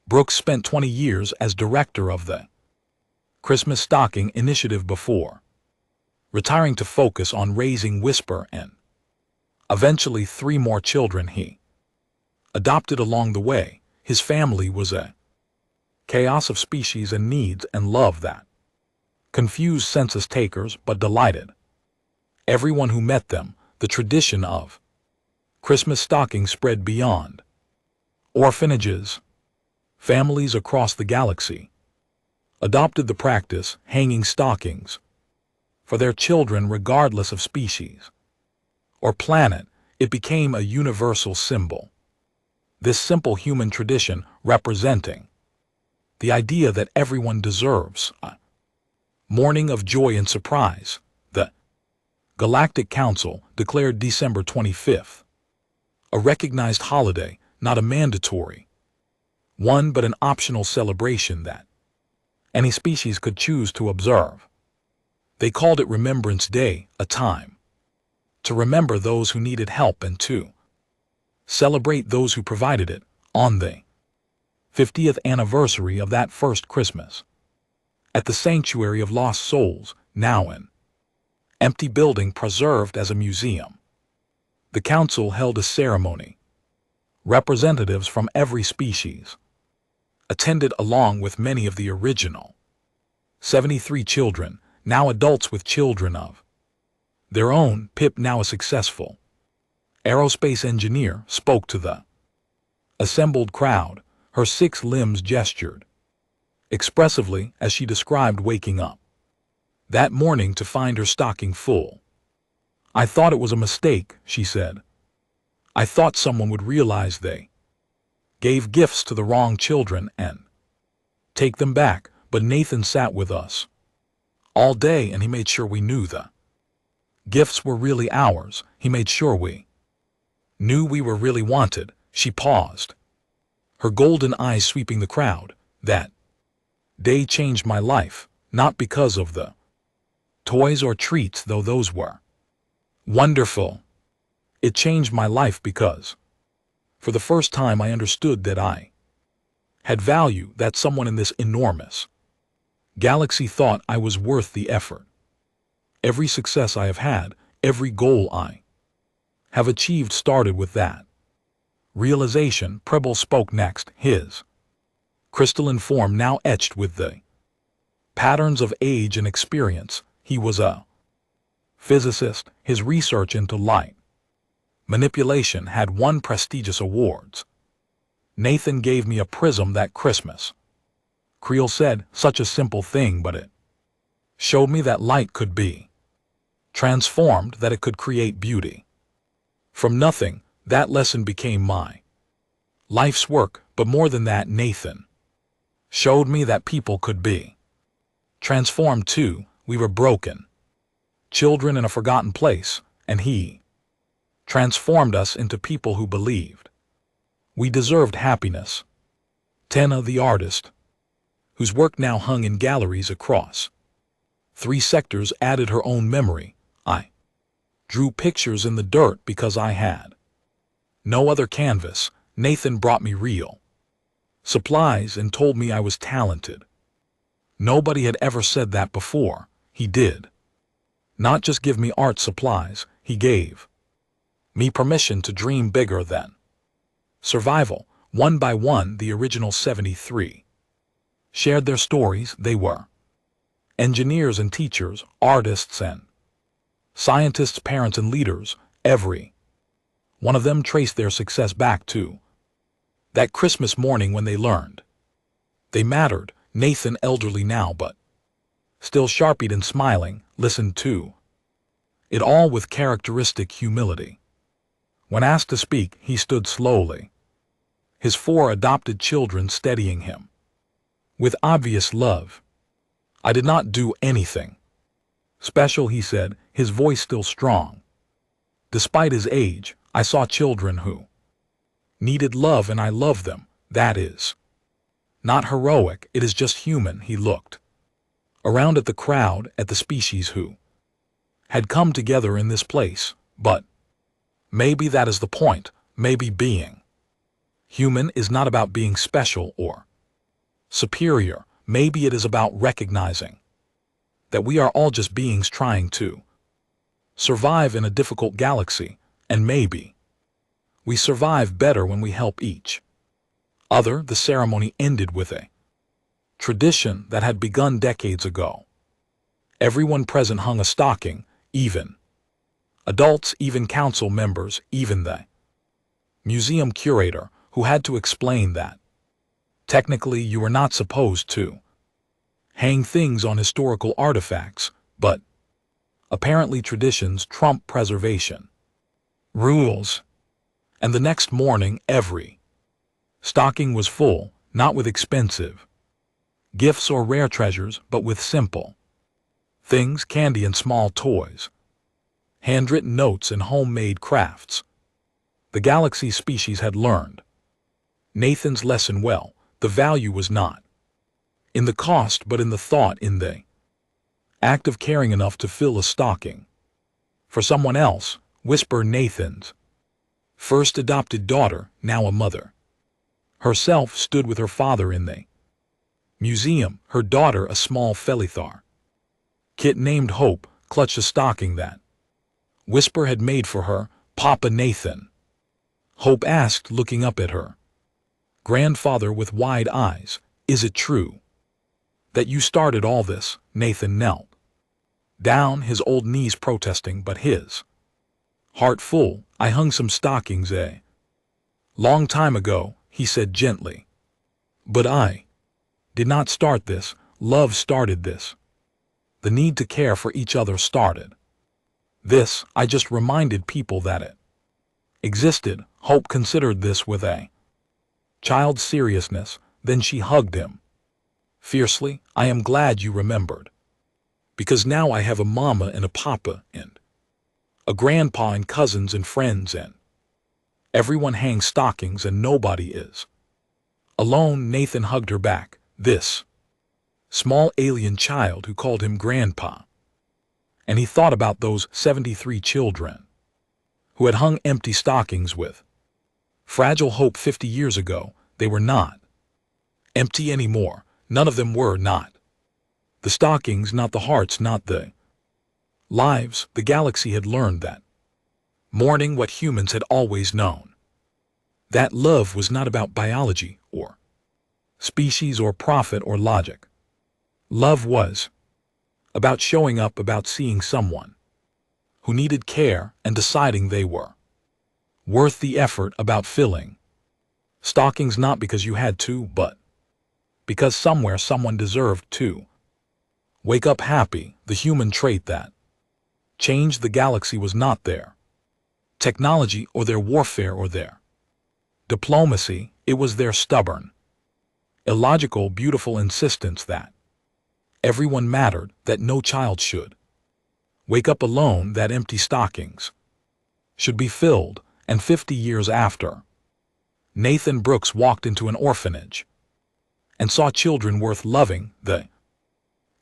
Brooks spent 20 years as director of the Christmas Stocking Initiative before retiring to focus on raising Whisper and eventually 3 more children he adopted along the way. His family was a chaos of species and needs and love that confused census takers but delighted everyone who met them. The tradition of Christmas stockings spread beyond orphanages. Families across the galaxy adopted the practice, hanging stockings for their children regardless of species or planet. It became a universal symbol. This simple human tradition representing the idea that everyone deserves a morning of joy and surprise. The Galactic Council declared December 25th a recognized holiday, not a mandatory one but an optional celebration that any species could choose to observe. They called it Remembrance Day, a time to remember those who needed help and to celebrate those who provided it. On the 50th anniversary of that first Christmas, at the Sanctuary of Lost Souls, now an empty building preserved as a museum, the council held a ceremony. Representatives from every species attended along with many of the original 73 children, now adults with children of their own. Pip, now a successful aerospace engineer, spoke to the assembled crowd. Her 6 limbs gestured expressively as she described waking up that morning to find her stocking full. "I thought it was a mistake," she said. "I thought someone would realize they gave gifts to the wrong children and take them back, but Nathan sat with us all day and he made sure we knew the gifts were really ours. He made sure we knew we were really wanted." She paused, her golden eyes sweeping the crowd. "That day changed my life, not because of the toys or treats, though those were wonderful. It changed my life because for the first time I understood that I had value, that someone in this enormous galaxy thought I was worth the effort. Every success I have had, every goal I have achieved started with that realization." Preble spoke next, his crystalline form now etched with the patterns of age and experience. He was a physicist. His research into light manipulation had won prestigious awards. "Nathan gave me a prism that Christmas," Creel said. "Such a simple thing, but it showed me that light could be transformed, that it could create beauty from nothing. That lesson became my life's work. But more than that, Nathan showed me that people could be transformed too. We were broken children in a forgotten place, and he transformed us into people who believed we deserved happiness." Tenna, the artist, whose work now hung in galleries across 3 sectors, added her own memory. "I drew pictures in the dirt because I had no other canvas. Nathan brought me real supplies and told me I was talented. Nobody had ever said that before. He did not just give me art supplies, he gave me permission to dream bigger than survival." One by one, the original 73 shared their stories. They were engineers and teachers, artists and scientists, parents and leaders. Every one of them traced their success back to that Christmas morning when they learned they mattered. Nathan, elderly now but still sharp-eyed and smiling, listened to it all with characteristic humility. When asked to speak, he stood slowly, his 4 adopted children steadying him with obvious love. "I did not do anything special," he said, his voice still strong. "Despite his age, I saw children who needed love and I loved them. That is not heroic, it is just human." He looked around at the crowd, at the species who had come together in this place. But maybe that is the point. Maybe being human is not about being special or superior. Maybe it is about recognizing that we are all just beings trying to survive in a difficult galaxy, and maybe we survive better when we help each other. The ceremony ended with a tradition that had begun decades ago. Everyone present hung a stocking, even adults, even council members, even the museum curator, who had to explain that technically you were not supposed to hang things on historical artifacts, but apparently traditions trump preservation rules. And the next morning every stocking was full, not with expensive gifts or rare treasures, but with simple things, candy and small toys, handwritten notes and homemade crafts. The galaxy species had learned Nathan's lesson well. The value was not in the cost, but in the thought, in the act of caring enough to fill a stocking for someone else. Whisper Nathan's first adopted daughter, now a mother herself, stood with her father in the museum. Her daughter, a small Felithar kit named Hope, clutched a stocking that Whisper had made for her. Papa Nathan? Hope asked, looking up at her grandfather with wide eyes. Is it true that you started all this? Nathan knelt down, his old knees protesting, but his heart full. I hung some stockings a long time ago, he said gently. But I did not start this. Love started this. The need to care for each other started this. I just reminded people that it existed. Hope considered this with a child's seriousness. Then she hugged him fiercely. I am glad you remembered, because now I have a mama and a papa and a grandpa and cousins and friends, and everyone hangs stockings and nobody is alone. Nathan hugged her back. This small alien child who called him grandpa. And he thought about those 73 children who had hung empty stockings with fragile hope 50 years ago. They were not empty anymore. None of them were. Not the stockings, not the hearts, not the lives. The galaxy had learned that morning what humans had always known, that love was not about biology or species or profit or logic. Love was about showing up, about seeing someone who needed care and deciding they were worth the effort, about filling stockings not because you had to, but because somewhere someone deserved to wake up happy. The human trait that changed the galaxy was not their technology or their warfare or their diplomacy. It was their stubborn, illogical, beautiful insistence that everyone mattered, that no child should wake up alone, that empty stockings should be filled. And 50 years after, Nathan Brooks walked into an orphanage and saw children worth loving. The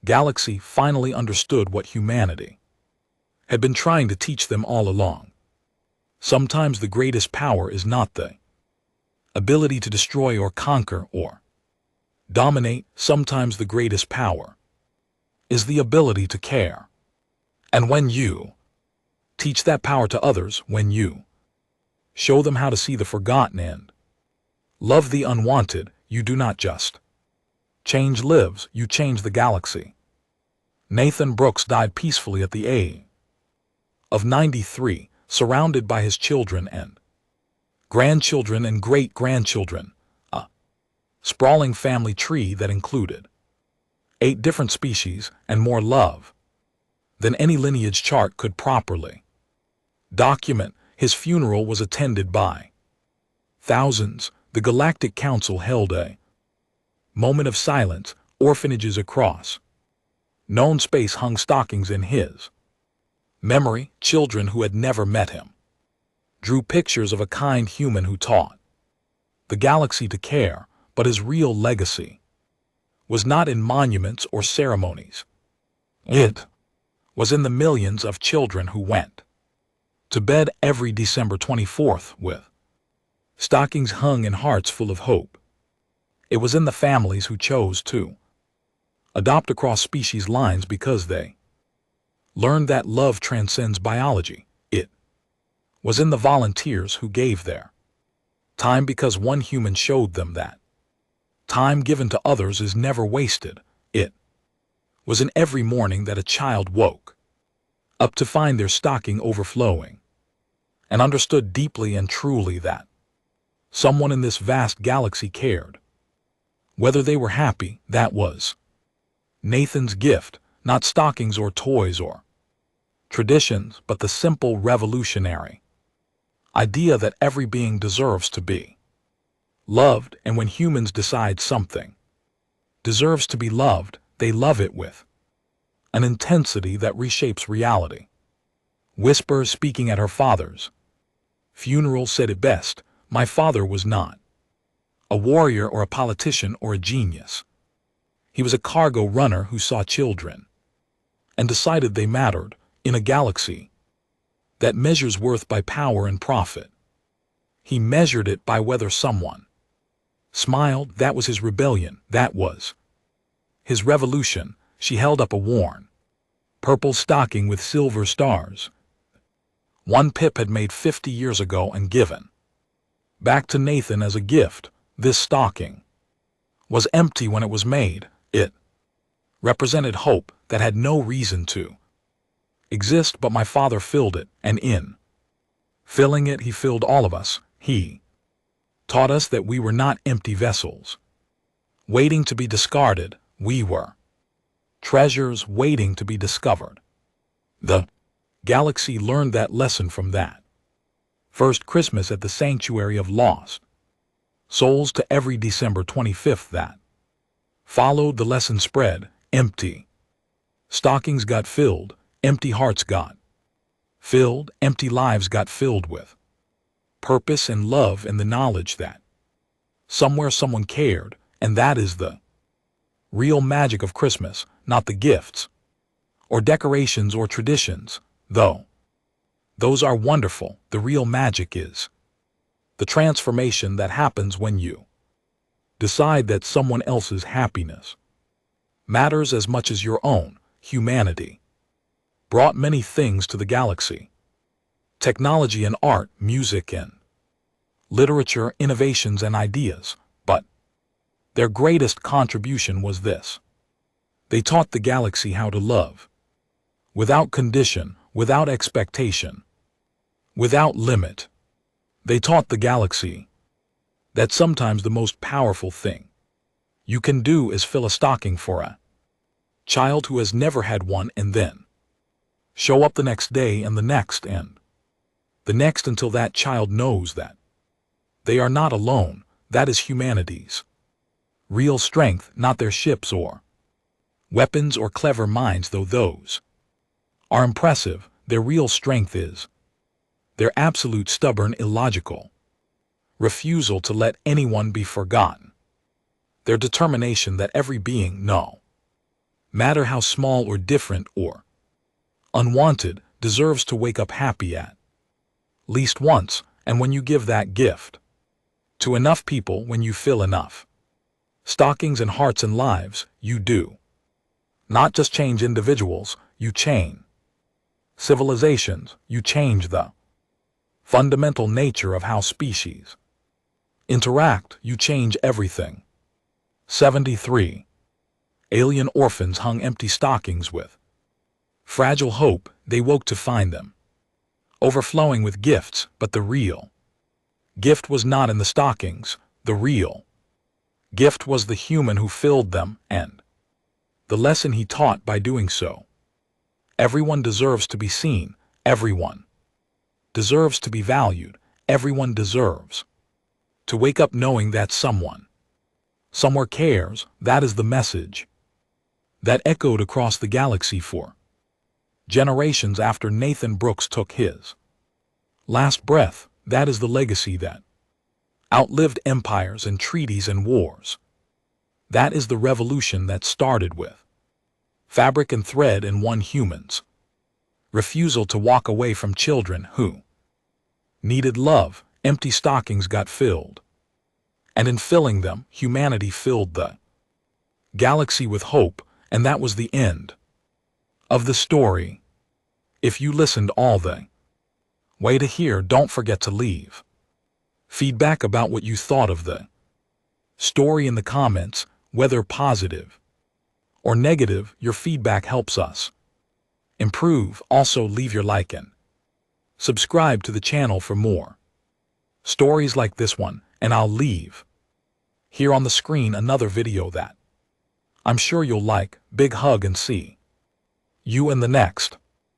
galaxy finally understood what humanity had been trying to teach them all along. Sometimes the greatest power is not the ability to destroy or conquer or dominate. Sometimes the greatest power is the ability to care. And when you teach that power to others, when you show them how to see the forgotten and love the unwanted, you do not just change lives, you change the galaxy. Nathan Brooks died peacefully at the age of 93, surrounded by his children and grandchildren and great-grandchildren, a sprawling family tree that included 8 different species and more love than any lineage chart could properly document. His funeral was attended by thousands. The Galactic Council held a moment of silence. Orphanages across known space hung stockings in his memory. Children who had never met him drew pictures of a kind human who taught the galaxy to care, but his real legacy was not in monuments or ceremonies. It was in the millions of children who went to bed every December 24th with stockings hung and hearts full of hope. It was in the families who chose to adopt across species lines because they learned that love transcends biology. It was in the volunteers who gave their time because one human showed them that time given to others is never wasted. It was in every morning that a child woke up to find their stocking overflowing and understood deeply and truly that someone in this vast galaxy cared. Whether they were happy, that was Nathan's gift, not stockings or toys or traditions, but the simple revolutionary idea that every being deserves to be loved, and when humans decide something deserves to be loved, they love it with an intensity that reshapes reality. Whisper, speaking at her father's funeral, said it best: "My father was not a warrior or a politician or a genius. He was a cargo runner who saw children and decided they mattered in a galaxy that measures worth by power and profit. He measured it by whether someone smiled. That was his rebellion. That was his revolution." She held up a worn purple stocking with silver stars. One Pip had made 50 years ago and given back to Nathan as a gift. This stocking was empty when it was made. It represented hope that had no reason to exist, but my father filled it, and in filling it, he filled all of us. He taught us that we were not empty vessels waiting to be discarded. We were treasures waiting to be discovered. The galaxy learned that lesson from that first Christmas at the Sanctuary of Lost Souls. To every December 25th that followed, the lesson spread. Empty stockings got filled, empty hearts got filled, empty lives got filled with purpose and love and the knowledge that somewhere someone cared. And that is the real magic of Christmas, not the gifts or decorations or traditions, though those are wonderful. The real magic is the transformation that happens when you decide that someone else's happiness matters as much as your own. Humanity brought many things to the galaxy: technology and art, music and literature, innovations and ideas, but their greatest contribution was this: they taught the galaxy how to love without condition, without expectation, without limit. They taught the galaxy that sometimes the most powerful thing you can do is fill a stocking for a child who has never had one, and then show up the next day and the next and the next until that child knows that they are not alone. That is humanity's real strength, not their ships or weapons or clever minds, though those are impressive. Their real strength is their absolute, stubborn, illogical refusal to let anyone be forgotten. Their determination that every being, no matter how small or different or unwanted, deserves to wake up happy at least once. And when you give that gift to enough people, when you fill enough stockings and hearts and lives, you do not just change individuals, you change civilizations. You change the fundamental nature of how species interact. You change everything. 73. Alien orphans hung empty stockings with fragile hope. They woke to find them overflowing with gifts, but the real gift was not in the stockings. The real gift was the human who filled them, and the lesson he taught by doing so. Everyone deserves to be seen. Everyone deserves to be valued. Everyone deserves to wake up knowing that someone somewhere cares. That is the message that echoed across the galaxy for generations after Nathan Brooks took his last breath. That is the legacy that outlived empires and treaties and wars. That is the revolution that started with fabric and thread in one humans. Refusal to walk away from children who needed love, empty stockings got filled. And in filling them, humanity filled the galaxy with hope, and that was the end of the story. If you listened all the way to here, don't forget to leave feedback about what you thought of the story in the comments, whether positive or negative. Your feedback helps us improve. Also, leave your like and subscribe to the channel for more stories like this one, and I'll leave here on the screen another video that I'm sure you'll like. Big hug and see you in the next.